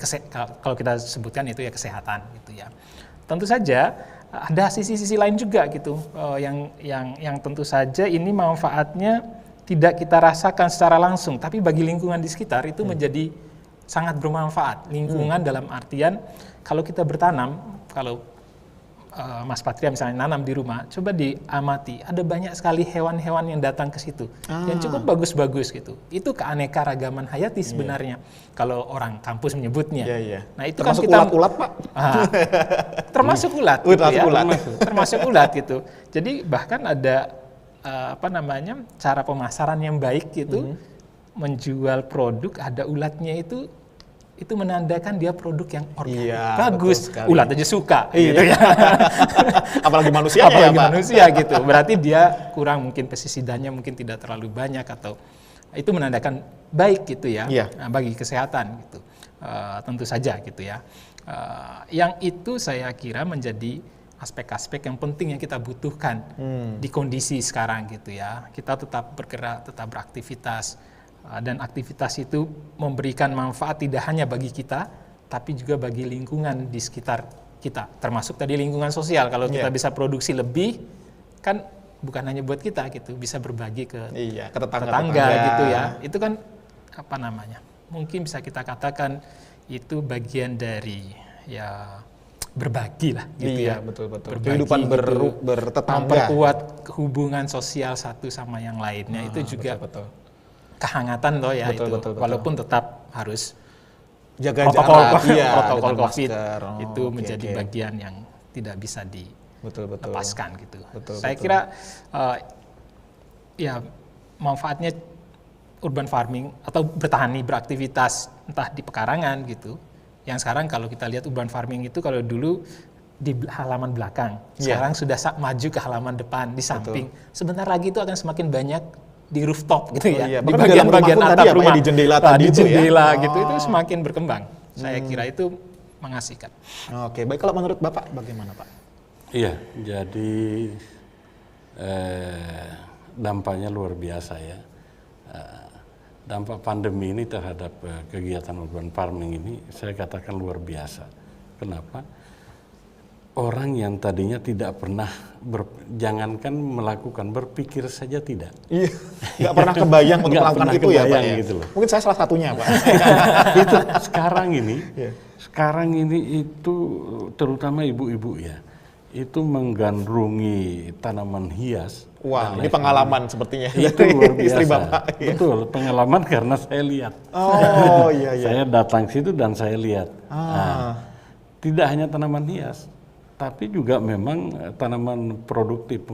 kalau kita sebutkan itu ya kesehatan gitu ya. Tentu saja ada sisi-sisi lain juga gitu, yang tentu saja ini manfaatnya tidak kita rasakan secara langsung, tapi bagi lingkungan di sekitar itu menjadi sangat bermanfaat. Lingkungan dalam artian kalau kita bertanam, kalau Mas Patria misalnya nanam di rumah, coba diamati, ada banyak sekali hewan-hewan yang datang ke situ, yang cukup bagus-bagus gitu. Itu keanekaragaman hayati sebenarnya, kalau orang kampus menyebutnya. Nah itu termasuk kan kita ulat-ulat Pak? Termasuk ulat, gitu ya. Termasuk ulat gitu. Jadi bahkan ada cara pemasaran yang baik gitu, menjual produk ada ulatnya itu menandakan dia produk yang organik, bagus, ulat aja suka, gitu ya. Apalagi manusia, manusia gitu. Berarti dia kurang mungkin pesisidannya mungkin tidak terlalu banyak atau itu menandakan baik gitu ya, bagi kesehatan gitu. Tentu saja gitu ya. Yang itu saya kira menjadi aspek-aspek yang penting yang kita butuhkan di kondisi sekarang gitu ya. Kita tetap bergerak, tetap beraktivitas. Dan aktivitas itu memberikan manfaat tidak hanya bagi kita, tapi juga bagi lingkungan di sekitar kita. Termasuk tadi lingkungan sosial, kalau kita bisa produksi lebih, kan bukan hanya buat kita gitu, bisa berbagi ke tetangga gitu ya. Itu kan mungkin bisa kita katakan itu bagian dari ya berbagi lah gitu ya. Betul. Kehidupan gitu, bertetangga. Memperkuat hubungan sosial satu sama yang lainnya, itu juga betul. Kehangatan loh ya, betul. Walaupun tetap harus jaga protokol jarak, protokol COVID masker. Itu menjadi bagian yang tidak bisa lepaskan gitu. Betul. Saya kira ya manfaatnya urban farming atau bertani, beraktivitas entah di pekarangan gitu. Yang sekarang kalau kita lihat urban farming itu kalau dulu di halaman belakang, sekarang sudah maju ke halaman depan, di samping. Sebentar lagi itu akan semakin banyak di rooftop gitu ya, di bagian-bagian atap rumah, di jendela tadi di itu jendela ya. gitu, itu semakin berkembang. Saya kira itu mengasihkan. Oke, baik, kalau menurut Bapak bagaimana Pak? Iya, jadi dampaknya luar biasa ya. Dampak pandemi ini terhadap kegiatan urban farming ini saya katakan luar biasa. Kenapa? Orang yang tadinya tidak pernah, jangankan melakukan, berpikir saja tidak. Iya, nggak pernah kebayang untuk Nggak melakukan pernah itu ya Pak kebayang ya? gitu loh. Mungkin saya salah satunya Pak. Itu sekarang ini itu terutama ibu-ibu ya, itu menggandrungi tanaman hias. Wah, ini pengalaman sepertinya Itu luar biasa. istri Bapak. Ya. Betul, pengalaman karena saya lihat. Oh iya. Saya datang situ dan saya lihat. Nah, tidak hanya tanaman hias, tapi juga memang tanaman produktif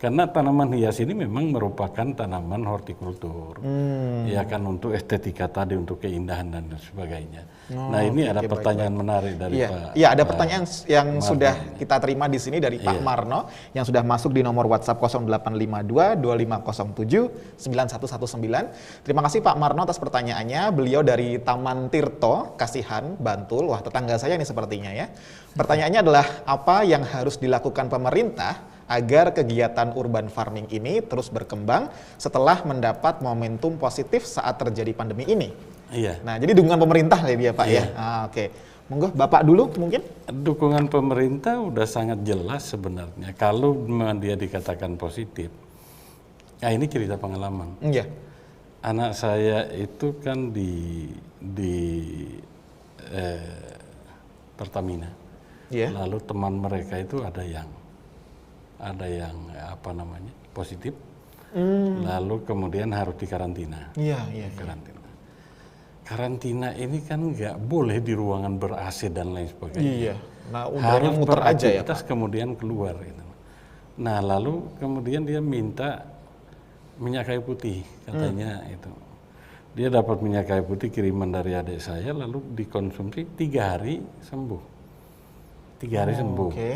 karena tanaman hias ini memang merupakan tanaman hortikultur, ya kan, untuk estetika tadi, untuk keindahan dan sebagainya. Nah ini ada pertanyaan menarik dari Pak. Iya, ada pertanyaan yang Marno. sudah kita terima di sini dari Pak Marno yang sudah masuk di nomor WhatsApp 0852 2507 9119. Terima kasih Pak Marno atas pertanyaannya. Beliau dari Taman Tirto, Kasihan, Bantul. Wah, tetangga saya ini sepertinya ya. Pertanyaannya adalah apa yang harus dilakukan pemerintah agar kegiatan urban farming ini terus berkembang setelah mendapat momentum positif saat terjadi pandemi ini. Iya. Nah, jadi dukungan pemerintah ya dia Pak ya. Oke. Monggo Bapak dulu mungkin. Dukungan pemerintah udah sangat jelas sebenarnya. Kalau memang dia dikatakan positif, nah ini cerita pengalaman. Iya. Anak saya itu kan di Pertamina. Iya. Lalu teman mereka itu ada yang positif, lalu kemudian harus dikarantina. Iya. Karantina ini kan nggak boleh di ruangan ber-AC dan lain sebagainya. Iya. Nah, Harus muter aja ya beraktivitas Pak. kemudian keluar. Gitu. Nah lalu kemudian dia minta minyak kayu putih katanya itu. Dia dapat minyak kayu putih kiriman dari adik saya, lalu dikonsumsi 3 hari sembuh. 3 hari sembuh. Oke.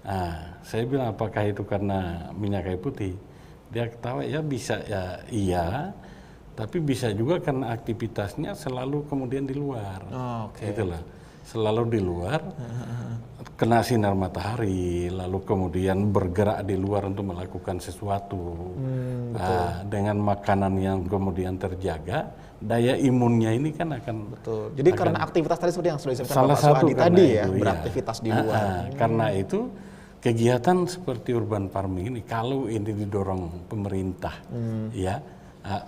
Nah, saya bilang apakah itu karena minyak kayu putih? Dia ketawa, ya bisa ya iya, tapi bisa juga karena aktivitasnya selalu kemudian di luar. Oke. Itulah, selalu di luar, kena sinar matahari, lalu kemudian bergerak di luar untuk melakukan sesuatu. Nah, dengan makanan yang kemudian terjaga, daya imunnya ini kan akan Betul. Jadi karena aktivitas tadi seperti yang sudah disebutkan salah Bapak satu Suhadi karena tadi ya, itu, beraktivitas di luar. Karena itu kegiatan seperti urban farming ini kalau ini didorong pemerintah, ya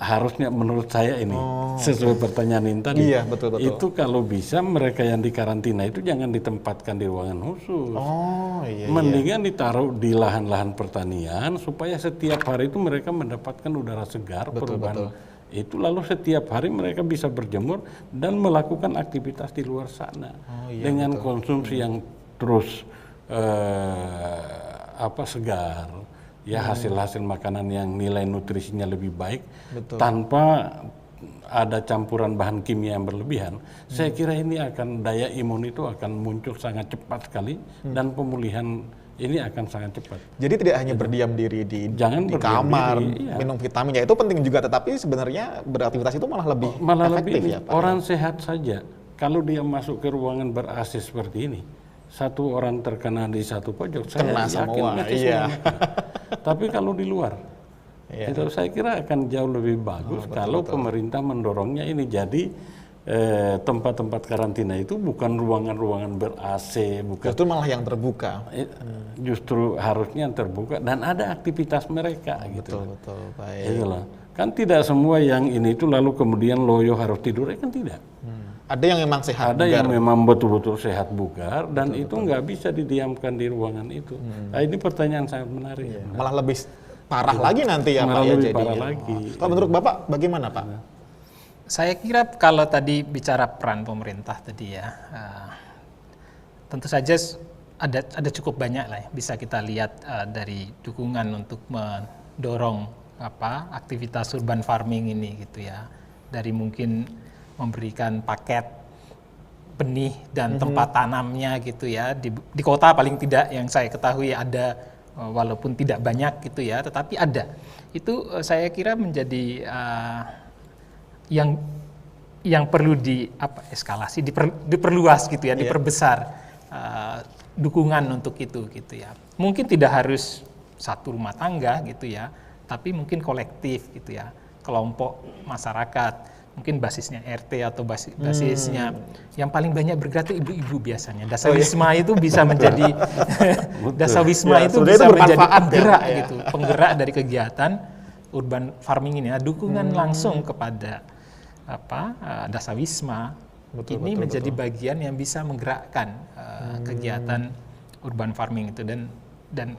harusnya menurut saya ini sesuai pertanyaan ini tadi. Iya, betul. Itu kalau bisa mereka yang dikarantina itu jangan ditempatkan di ruangan khusus. Iya. Mendingan ditaruh di lahan-lahan pertanian supaya setiap hari itu mereka mendapatkan udara segar, perubahan. Itu lalu setiap hari mereka bisa berjemur dan melakukan aktivitas di luar sana dengan konsumsi yang terus segar, ya hasil-hasil makanan yang nilai nutrisinya lebih baik tanpa ada campuran bahan kimia yang berlebihan. Saya kira ini akan daya imun itu akan muncul sangat cepat sekali dan pemulihan ini akan sangat cepat. Jadi tidak hanya berdiam diri di kamar, minum vitamin, ya itu penting juga, tetapi sebenarnya beraktivitas itu malah lebih efektif ya Pak. Orang sehat saja, kalau dia masuk ke ruangan ber-AC seperti ini, satu orang terkena di satu pojok, Kena saya yakin semua, mati iya. semua. Tapi kalau di luar, itu saya kira akan jauh lebih bagus kalau pemerintah mendorongnya ini jadi tempat-tempat karantina itu bukan ruangan-ruangan ber-AC, bukan. Justru malah yang terbuka. Justru harusnya yang terbuka dan ada aktivitas mereka gitu. Betul, baik. Itulah. Kan tidak semua yang ini itu lalu kemudian loyo harus tidur, kan tidak. Ada yang memang sehat. Ada yang memang betul-betul sehat bugar dan itu nggak bisa didiamkan di ruangan itu. Nah, ini pertanyaan sangat menarik. Malah lebih parah lagi nanti ya Pak ya lebih jadinya. parah lagi. Kalau menurut Bapak bagaimana Pak? Saya kira kalau tadi bicara peran pemerintah tadi ya, tentu saja ada cukup banyak lah ya, bisa kita lihat dari dukungan untuk mendorong aktivitas urban farming ini gitu ya. Dari mungkin memberikan paket benih dan tempat tanamnya gitu ya. Di kota paling tidak yang saya ketahui ada, walaupun tidak banyak gitu ya, tetapi ada. Itu saya kira menjadi yang perlu eskalasi, diperluas gitu ya, diperbesar dukungan untuk itu gitu ya. Mungkin tidak harus satu rumah tangga gitu ya, tapi mungkin kolektif gitu ya, kelompok masyarakat. Mungkin basisnya RT atau basisnya yang paling banyak bergerak itu ibu-ibu biasanya. Dasawisma itu bisa menjadi dasawisma itu bisa menjadi penggerak gitu, penggerak dari kegiatan urban farming ini. Dukungan langsung kepada dasawisma ini menjadi bagian yang bisa menggerakkan kegiatan urban farming itu, dan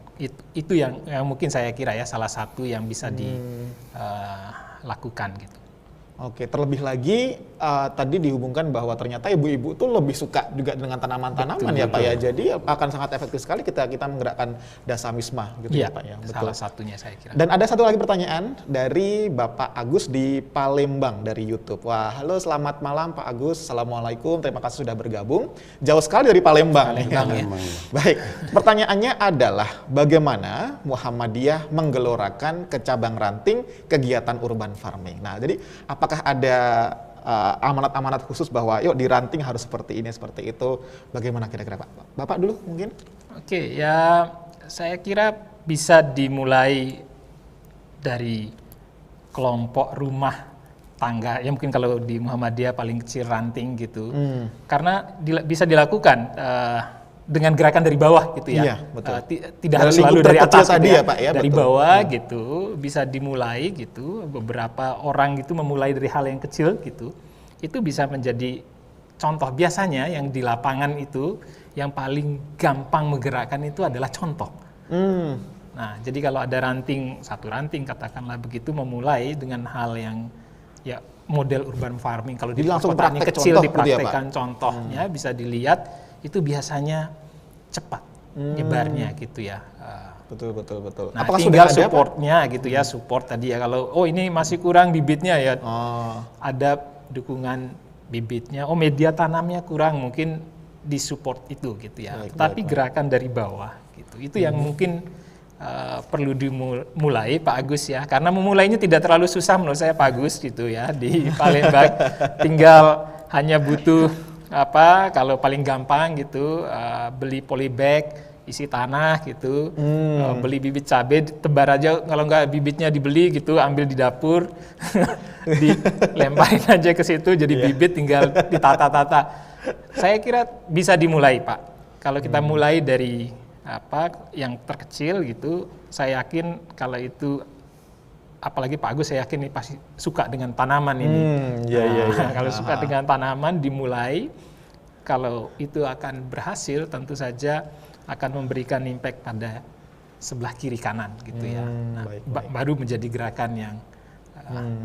itu yang mungkin saya kira ya salah satu yang bisa dilakukan gitu. Oke, terlebih lagi tadi dihubungkan bahwa ternyata ibu-ibu tuh lebih suka juga dengan tanaman-tanaman ya Pak ya. Jadi akan sangat efektif sekali kita menggerakkan dasawisma gitu ya Pak ya. Betul. Salah satunya saya kira. Dan ada satu lagi pertanyaan dari Bapak Agus di Palembang dari YouTube. Wah, halo selamat malam Pak Agus. Assalamualaikum, terima kasih sudah bergabung. Jauh sekali dari Palembang. Ya. Baik, pertanyaannya adalah bagaimana Muhammadiyah menggelorakan ke cabang ranting kegiatan urban farming. Nah, jadi apakah ada amanat-amanat khusus bahwa yuk di ranting harus seperti ini, seperti itu? Bagaimana kira-kira Pak? Bapak dulu mungkin? Oke, ya saya kira bisa dimulai dari kelompok rumah tangga. Ya mungkin kalau di Muhammadiyah paling kecil ranting gitu. Karena bisa dilakukan dengan gerakan dari bawah gitu ya. Iya, betul. Tidak harus selalu dari atas tadi gitu ya Pak ya. dari betul. bawah gitu, bisa dimulai gitu. Beberapa orang gitu memulai dari hal yang kecil gitu. Itu bisa menjadi contoh. Biasanya yang di lapangan itu yang paling gampang menggerakkan itu adalah contoh. Nah, jadi kalau ada satu ranting katakanlah begitu, memulai dengan hal yang ya model urban farming. Kalau di pertanian kecil dipraktekkan contohnya, bisa dilihat itu biasanya cepat nyebarnya gitu ya. Betul. Nah, apakah tinggal sudah ada supportnya gitu ya, support tadi ya. Kalau ini masih kurang bibitnya ya, ada dukungan bibitnya. Media tanamnya kurang, mungkin disupport itu gitu ya. Tapi gerakan dari bawah gitu, itu yang mungkin perlu dimulai Pak Agus ya. Karena memulainya tidak terlalu susah menurut saya Pak Agus gitu ya, di Palembang. Tinggal hanya butuh kalau paling gampang gitu, beli polybag, isi tanah gitu, beli bibit cabai, tebar aja, kalau nggak bibitnya dibeli gitu, ambil di dapur, dilemparin aja ke situ, jadi bibit tinggal ditata-tata. Saya kira bisa dimulai Pak. Kalau kita mulai dari yang terkecil gitu, saya yakin kalau itu, apalagi Pak Agus saya yakin ini pasti suka dengan tanaman ini. Kalau suka dengan tanaman dimulai, kalau itu akan berhasil tentu saja akan memberikan impact pada sebelah kiri kanan gitu ya. Nah, baru menjadi gerakan yang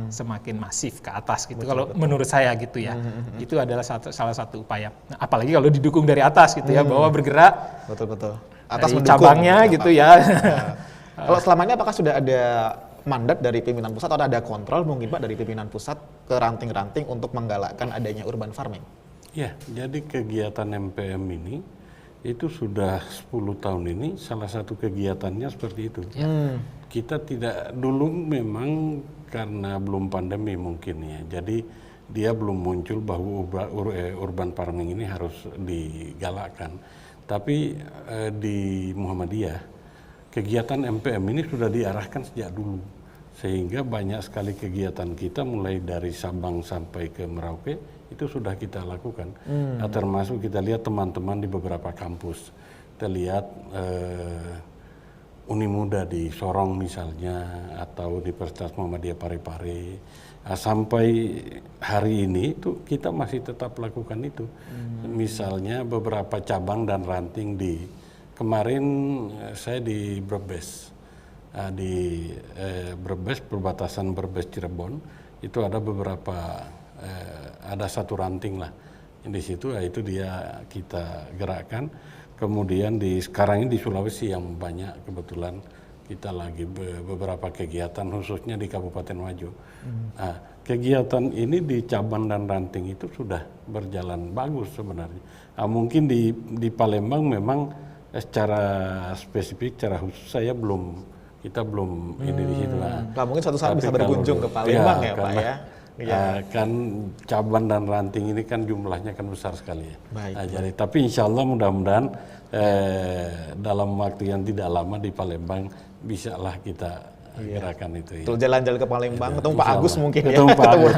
semakin masif ke atas gitu. Kalau menurut saya gitu ya. Itu adalah salah satu upaya. Nah, apalagi kalau didukung dari atas gitu ya, bahwa bergerak. Betul. Atas dari mendukung cabangnya gitu ya. Kalau selama ini apakah sudah ada mandat dari pimpinan pusat atau ada kontrol mungkin Pak dari pimpinan pusat ke ranting-ranting untuk menggalakkan adanya urban farming? Ya, jadi kegiatan MPM ini itu sudah 10 tahun ini salah satu kegiatannya seperti itu. Kita tidak dulu memang karena belum pandemi mungkin ya. Jadi dia belum muncul bahwa urban farming ini harus digalakkan. Tapi di Muhammadiyah kegiatan MPM ini sudah diarahkan sejak dulu, sehingga banyak sekali kegiatan kita mulai dari Sabang sampai ke Merauke itu sudah kita lakukan. Nah, termasuk kita lihat teman-teman di beberapa kampus, kita lihat Uni Muda di Sorong misalnya, atau Universitas Muhammadiyah Parepare. Sampai hari ini itu kita masih tetap lakukan itu. Misalnya beberapa cabang dan ranting kemarin saya di Brebes, Brebes, perbatasan Brebes Cirebon, itu ada beberapa, ada satu ranting lah di situ, itu dia kita gerakkan. Kemudian sekarang ini di Sulawesi yang banyak, kebetulan kita lagi beberapa kegiatan khususnya di Kabupaten Wajo. Nah, kegiatan ini di cabang dan ranting itu sudah berjalan bagus sebenarnya. Nah, mungkin di Palembang memang secara spesifik, secara khusus kita belum ini di situ. Nah, mungkin suatu saat Tapi bisa berkunjung ke Palembang ya Pak karena, ya. Iya. kan cabang dan ranting ini kan jumlahnya kan besar sekali ya. Baik, Jadi tapi insya Allah mudah-mudahan dalam waktu yang tidak lama di Palembang bisalah kita gerakan itu. Betul, jalan-jalan ke Palembang, ketemu Pak insya Agus Allah. mungkin Ketemu ya. Pak Agus.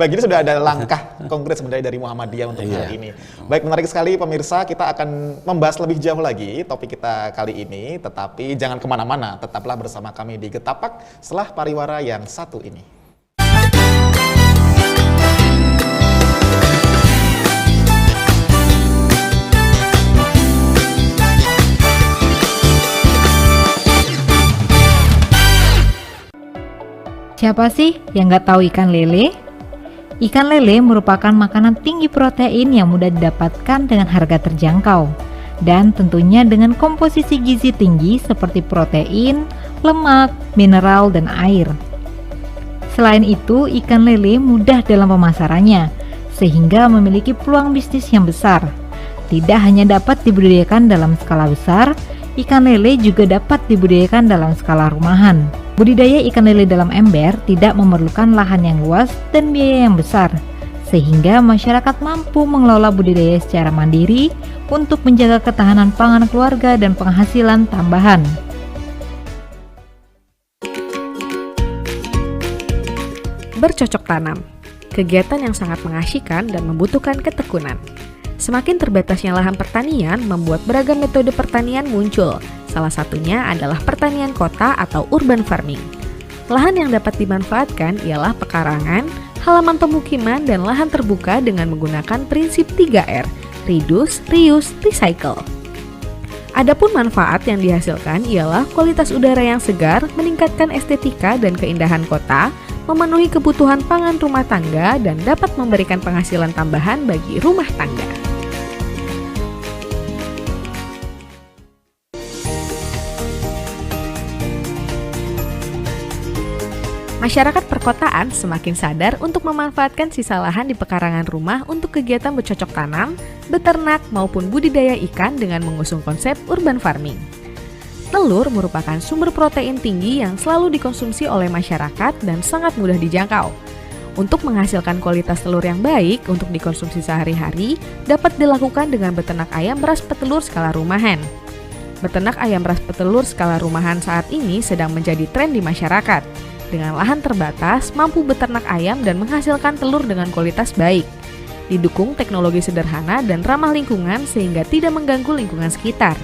Baik, ini sudah ada langkah konkret sebenarnya dari Muhammadiyah untuk hal ini. Baik, menarik sekali pemirsa, kita akan membahas lebih jauh lagi topik kita kali ini, tetapi jangan kemana-mana, tetaplah bersama kami di Getapak setelah pariwara yang satu ini. Siapa sih yang nggak tahu ikan lele? Ikan lele merupakan makanan tinggi protein yang mudah didapatkan dengan harga terjangkau. Dan tentunya dengan komposisi gizi tinggi seperti protein, lemak, mineral, dan air. Selain itu, ikan lele mudah dalam pemasarannya, sehingga memiliki peluang bisnis yang besar. Tidak hanya dapat dibudidayakan dalam skala besar, ikan lele juga dapat dibudidayakan dalam skala rumahan. Budidaya ikan lele dalam ember tidak memerlukan lahan yang luas dan biaya yang besar, sehingga masyarakat mampu mengelola budidaya secara mandiri untuk menjaga ketahanan pangan keluarga dan penghasilan tambahan. Bercocok tanam, kegiatan yang sangat mengasyikan dan membutuhkan ketekunan. Semakin terbatasnya lahan pertanian membuat beragam metode pertanian muncul. Salah satunya adalah pertanian kota atau urban farming. Lahan yang dapat dimanfaatkan ialah pekarangan, halaman pemukiman, dan lahan terbuka dengan menggunakan prinsip 3R, reduce, reuse, recycle. Adapun manfaat yang dihasilkan ialah kualitas udara yang segar, meningkatkan estetika dan keindahan kota, memenuhi kebutuhan pangan rumah tangga, dan dapat memberikan penghasilan tambahan bagi rumah tangga. Masyarakat perkotaan semakin sadar untuk memanfaatkan sisa lahan di pekarangan rumah untuk kegiatan bercocok tanam, beternak, maupun budidaya ikan dengan mengusung konsep urban farming. Telur merupakan sumber protein tinggi yang selalu dikonsumsi oleh masyarakat dan sangat mudah dijangkau. Untuk menghasilkan kualitas telur yang baik untuk dikonsumsi sehari-hari, dapat dilakukan dengan beternak ayam beras petelur skala rumahan. Beternak ayam beras petelur skala rumahan saat ini sedang menjadi tren di masyarakat. Dengan lahan terbatas, mampu beternak ayam dan menghasilkan telur dengan kualitas baik. Didukung teknologi sederhana dan ramah lingkungan sehingga tidak mengganggu lingkungan sekitar.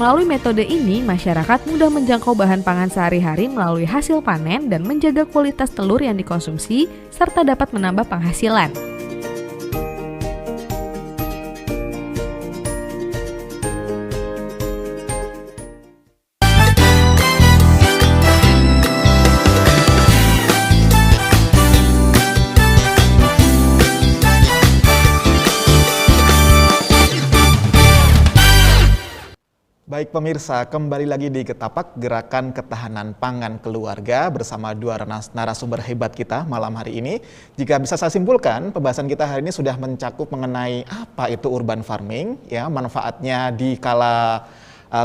Melalui metode ini, masyarakat mudah menjangkau bahan pangan sehari-hari melalui hasil panen dan menjaga kualitas telur yang dikonsumsi, serta dapat menambah penghasilan. Baik pemirsa, kembali lagi di Getapak, Gerakan Ketahanan Pangan Keluarga bersama dua narasumber hebat kita malam hari ini. Jika bisa saya simpulkan, pembahasan kita hari ini sudah mencakup mengenai apa itu urban farming, ya, manfaatnya di kala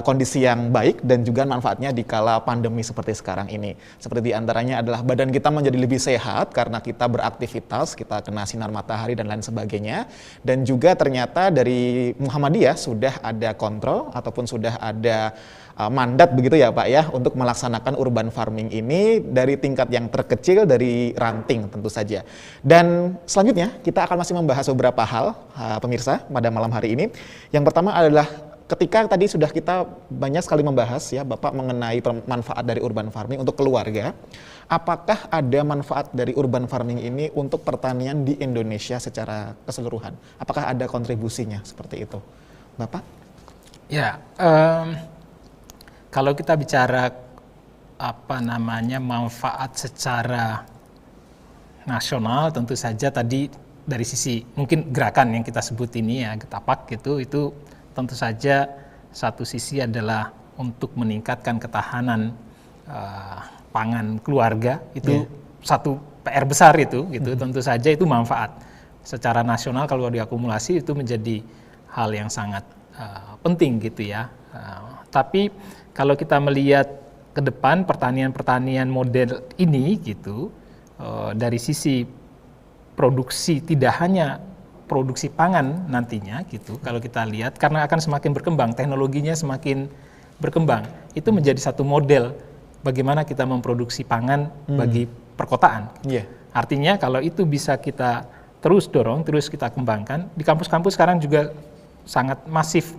kondisi yang baik dan juga manfaatnya di kala pandemi seperti sekarang ini. Seperti diantaranya adalah badan kita menjadi lebih sehat karena kita beraktivitas, kita kena sinar matahari dan lain sebagainya. Dan juga ternyata dari Muhammadiyah sudah ada kontrol ataupun sudah ada mandat begitu ya Pak ya untuk melaksanakan urban farming ini dari tingkat yang terkecil dari ranting tentu saja. Dan selanjutnya kita akan masih membahas beberapa hal pemirsa pada malam hari ini. Yang pertama adalah ketika tadi sudah kita banyak sekali membahas ya Bapak mengenai manfaat dari urban farming untuk keluarga, apakah ada manfaat dari urban farming ini untuk pertanian di Indonesia secara keseluruhan? Apakah ada kontribusinya seperti itu, Bapak? Ya, kalau kita bicara manfaat secara nasional, tentu saja tadi dari sisi mungkin gerakan yang kita sebut ini ya Getapak itu tentu saja satu sisi adalah untuk meningkatkan ketahanan pangan keluarga, itu satu PR besar itu gitu. Tentu saja itu manfaat secara nasional kalau diakumulasi itu menjadi hal yang sangat penting gitu ya. Tapi kalau kita melihat ke depan pertanian model ini gitu, dari sisi produksi, tidak hanya produksi pangan nantinya gitu, kalau kita lihat karena akan semakin berkembang, teknologinya semakin berkembang, itu menjadi satu model bagaimana kita memproduksi pangan bagi perkotaan. Artinya kalau itu bisa kita terus dorong, terus kita kembangkan, di kampus-kampus sekarang juga sangat masif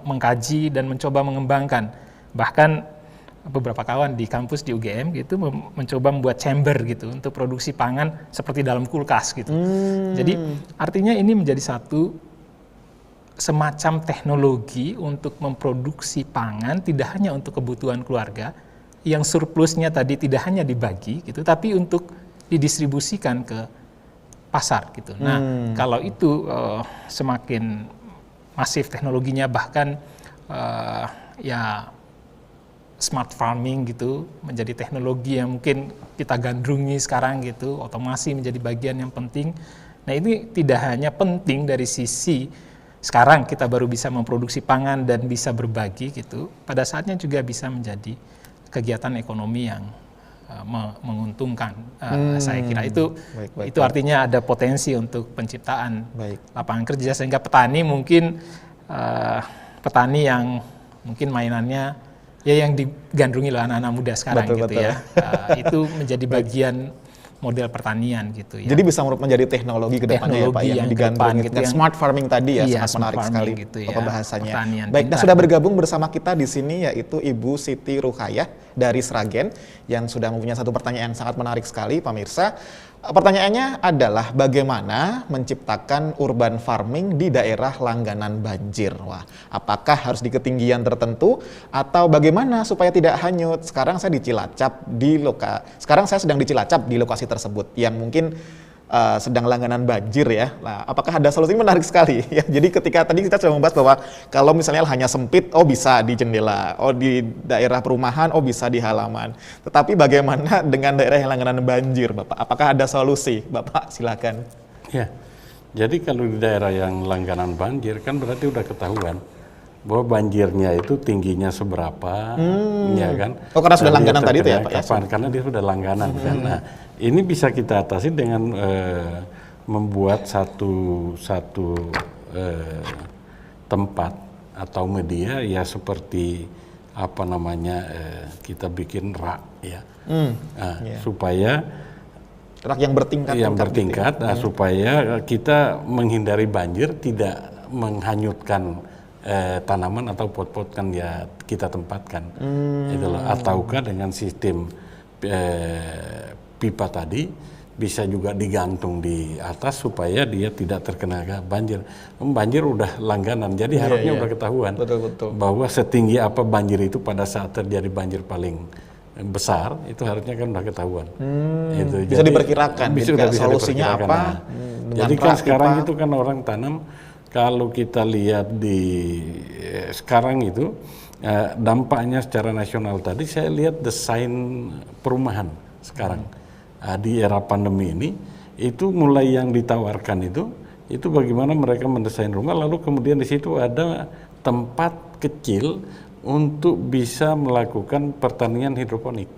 mengkaji dan mencoba mengembangkan. Bahkan beberapa kawan di kampus di UGM gitu mencoba membuat chamber gitu untuk produksi pangan seperti dalam kulkas gitu. Jadi artinya ini menjadi satu semacam teknologi untuk memproduksi pangan tidak hanya untuk kebutuhan keluarga, yang surplusnya tadi tidak hanya dibagi gitu, tapi untuk didistribusikan ke pasar gitu. Nah, kalau itu semakin masif teknologinya, bahkan ya smart farming gitu menjadi teknologi yang mungkin kita gandrungi sekarang gitu, otomasi menjadi bagian yang penting. Nah, ini tidak hanya penting dari sisi sekarang kita baru bisa memproduksi pangan dan bisa berbagi gitu, pada saatnya juga bisa menjadi kegiatan ekonomi yang menguntungkan. Saya kira itu artinya ada potensi untuk penciptaan lapangan kerja, sehingga petani mungkin petani yang mungkin mainannya ya yang digandrungi oleh anak-anak muda sekarang ya. Itu menjadi bagian model pertanian gitu ya. Jadi bisa menjadi teknologi ke depannya ya Pak, yang digandrungi gitu, dengan smart farming tadi ya, sangat menarik sekali gitu ya, pembahasannya. Baik, nah sudah bergabung bersama kita di sini yaitu Ibu Siti Ruqayyah dari Sragen yang sudah mempunyai satu pertanyaan yang sangat menarik sekali pemirsa. Pertanyaannya adalah bagaimana menciptakan urban farming di daerah langganan banjir? Wah, apakah harus di ketinggian tertentu atau bagaimana supaya tidak hanyut? Sekarang saya sedang di Cilacap di lokasi tersebut yang mungkin sedang langganan banjir ya. Nah, apakah ada solusi? Menarik sekali ya. Jadi ketika tadi kita sudah membahas bahwa kalau misalnya hanya sempit, bisa di jendela, di daerah perumahan, bisa di halaman. Tetapi bagaimana dengan daerah yang langganan banjir, Bapak? Apakah ada solusi? Bapak silakan. Ya, jadi kalau di daerah yang langganan banjir kan berarti udah ketahuan bahwa banjirnya itu tingginya seberapa, ya kan? Karena sudah langganan tadi itu ya Pak? Kapan? Karena dia sudah langganan kan. Nah, ini bisa kita atasi dengan membuat satu tempat atau media ya seperti apa namanya kita bikin rak ya, supaya rak yang bertingkat. Gitu ya. Supaya kita menghindari banjir, tidak menghanyutkan tanaman atau pot-pot kan ya kita tempatkan, ataukah dengan sistem pipa tadi bisa juga digantung di atas supaya dia tidak terkena banjir. Banjir udah langganan, jadi harusnya udah ketahuan bahwa setinggi apa banjir itu pada saat terjadi banjir paling besar itu harusnya kan udah ketahuan. Bisa diperkirakan. Bisa solusinya diperkirakan. apa? Jadi kan sekarang itu kan orang tanam. Kalau kita lihat di sekarang itu dampaknya secara nasional tadi saya lihat desain perumahan sekarang di era pandemi ini itu mulai yang ditawarkan itu bagaimana mereka mendesain rumah lalu kemudian di situ ada tempat kecil untuk bisa melakukan pertanian hidroponik.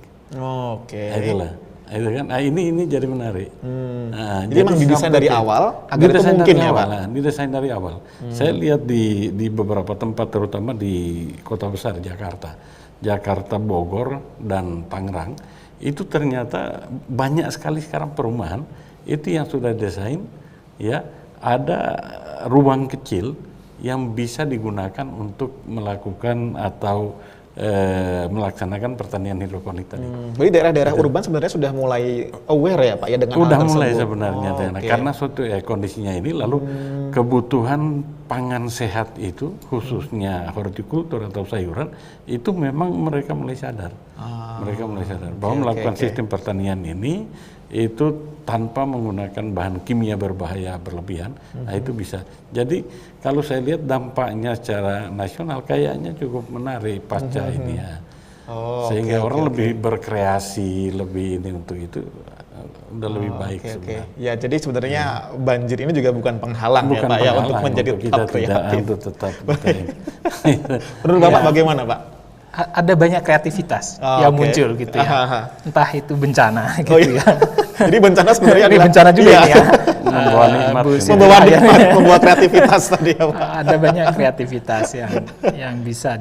Itulah. Itu kan, ini jadi menarik. Jadi memang didesain dari awal agar itu mungkin ya Pak? Didesain dari awal. Saya lihat di beberapa tempat terutama di kota besar Jakarta, Bogor, dan Tangerang, itu ternyata banyak sekali sekarang perumahan itu yang sudah desain ya ada ruang kecil yang bisa digunakan untuk melakukan atau melaksanakan pertanian hidroponik tadi. Jadi daerah-daerah urban sebenarnya sudah mulai aware ya Pak ya dengan hal tersebut? Mulai sebenarnya, karena suatu kondisinya ini lalu kebutuhan pangan sehat itu khususnya hortikultur atau sayuran itu memang mereka mulai sadar. Mereka mulai sadar bahwa melakukan sistem pertanian ini itu tanpa menggunakan bahan kimia berbahaya berlebihan. Nah itu bisa. Jadi kalau saya lihat dampaknya secara nasional kayaknya cukup menarik pasca ini ya. Sehingga orang lebih berkreasi, lebih ini untuk itu udah lebih baik sebenarnya. Ya, jadi sebenarnya banjir ini juga bukan penghalang Bukan ya Pak ya penghalang untuk menjadi untuk kita tetap kreatif. untuk tetap Menurut Bapak bagaimana Pak? Ada banyak kreativitas yang muncul gitu ya. Entah itu bencana gitu ya. Jadi bencana sebenarnya Ini adalah bencana juga ini ya. membawa nikmat. membawa nikmat, membawa kreativitas tadi ya Pak. Ada banyak kreativitas yang bisa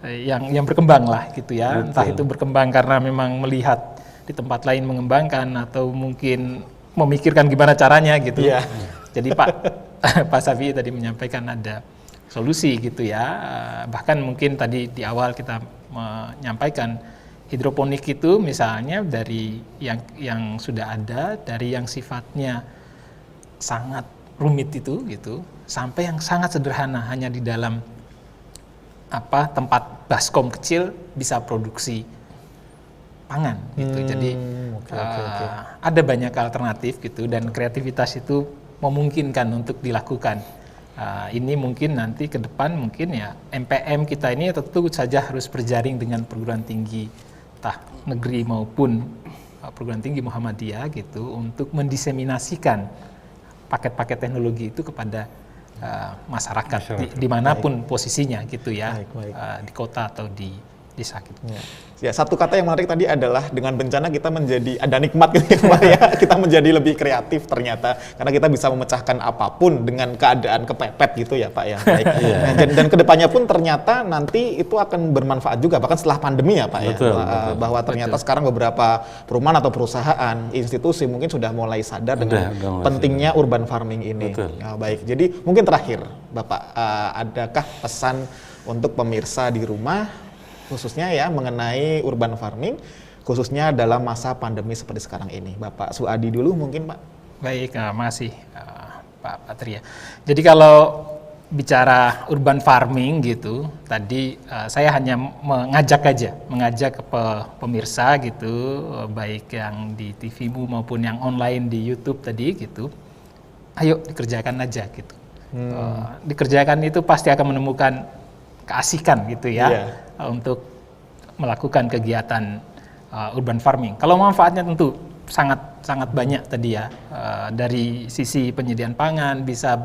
yang berkembang lah gitu ya. Entah itu berkembang karena memang melihat di tempat lain mengembangkan atau mungkin memikirkan gimana caranya gitu. Iya. Jadi Pak Safi tadi menyampaikan ada solusi gitu ya. Bahkan mungkin tadi di awal kita menyampaikan hidroponik itu misalnya dari yang sudah ada, dari yang sifatnya sangat rumit itu gitu, sampai yang sangat sederhana hanya di dalam tempat baskom kecil bisa produksi pangan gitu. Jadi ada banyak alternatif gitu dan kreativitas itu memungkinkan untuk dilakukan. Ini mungkin nanti ke depan mungkin ya MPM kita ini tentu saja harus berjaring dengan perguruan tinggi entah negeri maupun perguruan tinggi Muhammadiyah gitu untuk mendiseminasikan paket-paket teknologi itu kepada masyarakat dimanapun posisinya gitu ya. Di kota atau di desa gitu. Ya, satu kata yang menarik tadi adalah dengan bencana kita menjadi ada nikmat gitu ya Pak ya. Kita menjadi lebih kreatif ternyata karena kita bisa memecahkan apapun dengan keadaan kepepet gitu ya Pak ya. Baik. Dan kedepannya pun ternyata nanti itu akan bermanfaat juga bahkan setelah pandemi ya Pak ya. Bahwa ternyata sekarang beberapa perumahan atau perusahaan, institusi mungkin sudah mulai sadar dengan pentingnya urban farming ini. Baik. Jadi mungkin terakhir Bapak adakah pesan untuk pemirsa di rumah khususnya ya mengenai urban farming khususnya dalam masa pandemi seperti sekarang ini. Bapak Suadi dulu mungkin Pak. Baik, makasih Pak Patria. Jadi kalau bicara urban farming gitu, tadi saya hanya mengajak ke pemirsa gitu, baik yang di TV-mu maupun yang online di YouTube tadi gitu. Ayo dikerjakan aja gitu. Dikerjakan itu pasti akan menemukan keasikan gitu ya untuk melakukan kegiatan urban farming. Kalau manfaatnya tentu sangat banyak tadi ya, dari sisi penyediaan pangan bisa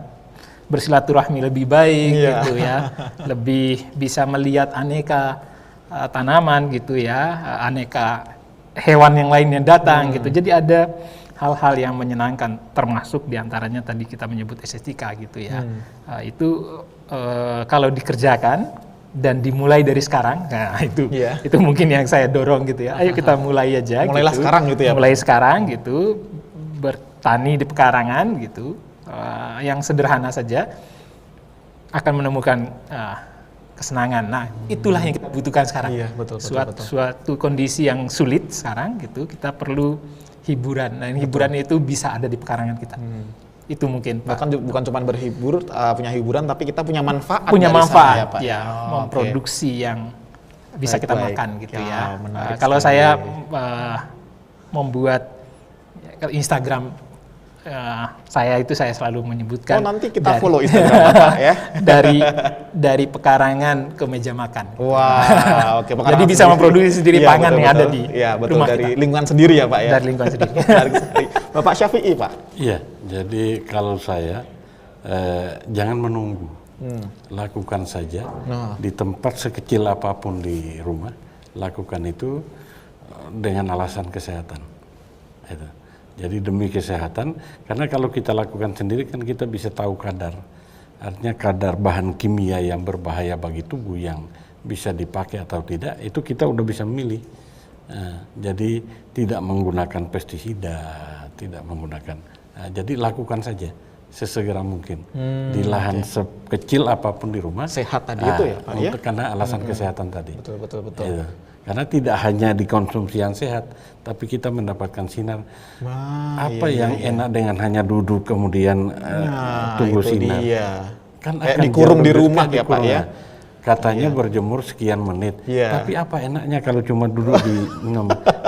bersilaturahmi lebih baik gitu ya, lebih bisa melihat aneka tanaman gitu ya, aneka hewan yang lain yang datang gitu. Jadi ada hal-hal yang menyenangkan termasuk diantaranya tadi kita menyebut estetika gitu ya. Itu kalau dikerjakan dan dimulai dari sekarang, nah itu mungkin yang saya dorong gitu ya. Ayo kita mulai aja. Mulailah gitu. Sekarang gitu ya. Mulai sekarang gitu, bertani di pekarangan gitu, yang sederhana saja akan menemukan kesenangan. Nah itulah yang kita butuhkan sekarang. Betul. Suatu kondisi yang sulit sekarang gitu, kita perlu hiburan. Nah hiburan itu bisa ada di pekarangan kita. Itu mungkin bahkan bukan cuma berhibur, punya hiburan, tapi kita punya manfaat. Punya manfaat, sana, ya, Pak. Ya, memproduksi yang bisa kita makan gitu ya. Kalau sekali. saya membuat Instagram, saya selalu menyebutkan. Nanti kita follow Instagram Bapak ya. dari pekarangan ke meja makan. Wah, oke. Jadi bisa memproduksi sendiri pangan yang ada di rumah dari kita. lingkungan sendiri ya Pak ya. Dari lingkungan sendiri. Bapak Syafi'i Pak. Iya, jadi kalau saya jangan menunggu, lakukan saja di tempat sekecil apapun di rumah, lakukan itu dengan alasan kesehatan. Itu. Jadi demi kesehatan, karena kalau kita lakukan sendiri kan kita bisa tahu kadar, artinya kadar bahan kimia yang berbahaya bagi tubuh yang bisa dipakai atau tidak, itu kita udah bisa memilih. Jadi tidak menggunakan pestisida, tidak menggunakan. Jadi lakukan saja sesegera mungkin di lahan sekecil apapun di rumah. Sehat tadi itu ya Pak ya. Karena alasan kesehatan tadi. Betul. Gitu. Karena tidak hanya dikonsumsi yang sehat, tapi kita mendapatkan sinar. Yang enak dengan hanya duduk kemudian tunggu sinar. Kan akan dikurung di rumah ya Pak ya. Katanya berjemur sekian menit, Iya. tapi apa enaknya kalau cuma duduk di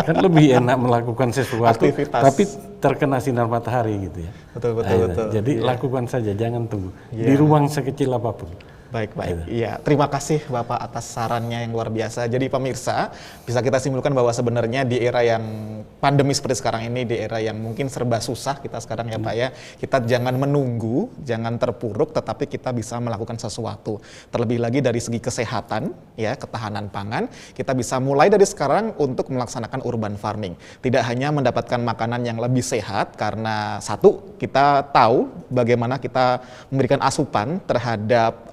kan lebih enak melakukan sesuatu, Aktivitas. tapi terkena sinar matahari gitu ya. Betul. Jadi lakukan saja, jangan tunggu di ruang sekecil apapun. Baik. Iya, terima kasih Bapak atas sarannya yang luar biasa. Jadi pemirsa, bisa kita simpulkan bahwa sebenarnya di era yang pandemi seperti sekarang ini, di era yang mungkin serba susah kita sekarang ya Pak ya, kita jangan menunggu, jangan terpuruk, tetapi kita bisa melakukan sesuatu. Terlebih lagi dari segi kesehatan, ya, ketahanan pangan, kita bisa mulai dari sekarang untuk melaksanakan urban farming. Tidak hanya mendapatkan makanan yang lebih sehat, karena satu, kita tahu bagaimana kita memberikan asupan terhadap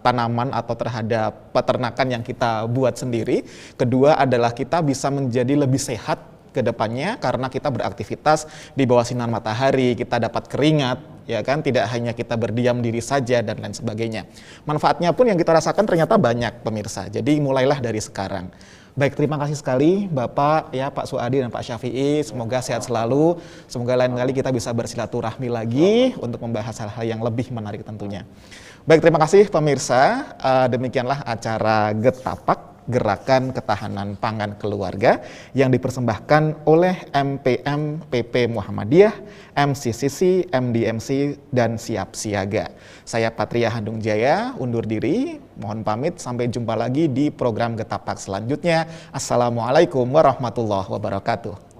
tanaman atau terhadap peternakan yang kita buat sendiri. Kedua adalah kita bisa menjadi lebih sehat ke depannya karena kita beraktivitas di bawah sinar matahari, kita dapat keringat, ya kan, tidak hanya kita berdiam diri saja dan lain sebagainya. Manfaatnya pun yang kita rasakan ternyata banyak pemirsa. Jadi mulailah dari sekarang. Baik, terima kasih sekali Bapak ya, Pak Suadi dan Pak Syafi'i. Semoga sehat selalu. Semoga lain kali kita bisa bersilaturahmi lagi untuk membahas hal-hal yang lebih menarik tentunya. Baik, terima kasih pemirsa. Demikianlah acara Getapak, Gerakan Ketahanan Pangan Keluarga, yang dipersembahkan oleh MPM PP Muhammadiyah, MCCC, MDMC, dan Siap Siaga. Saya Patria Handung Jaya, undur diri. Mohon pamit, sampai jumpa lagi di program Getapak selanjutnya. Assalamualaikum warahmatullahi wabarakatuh.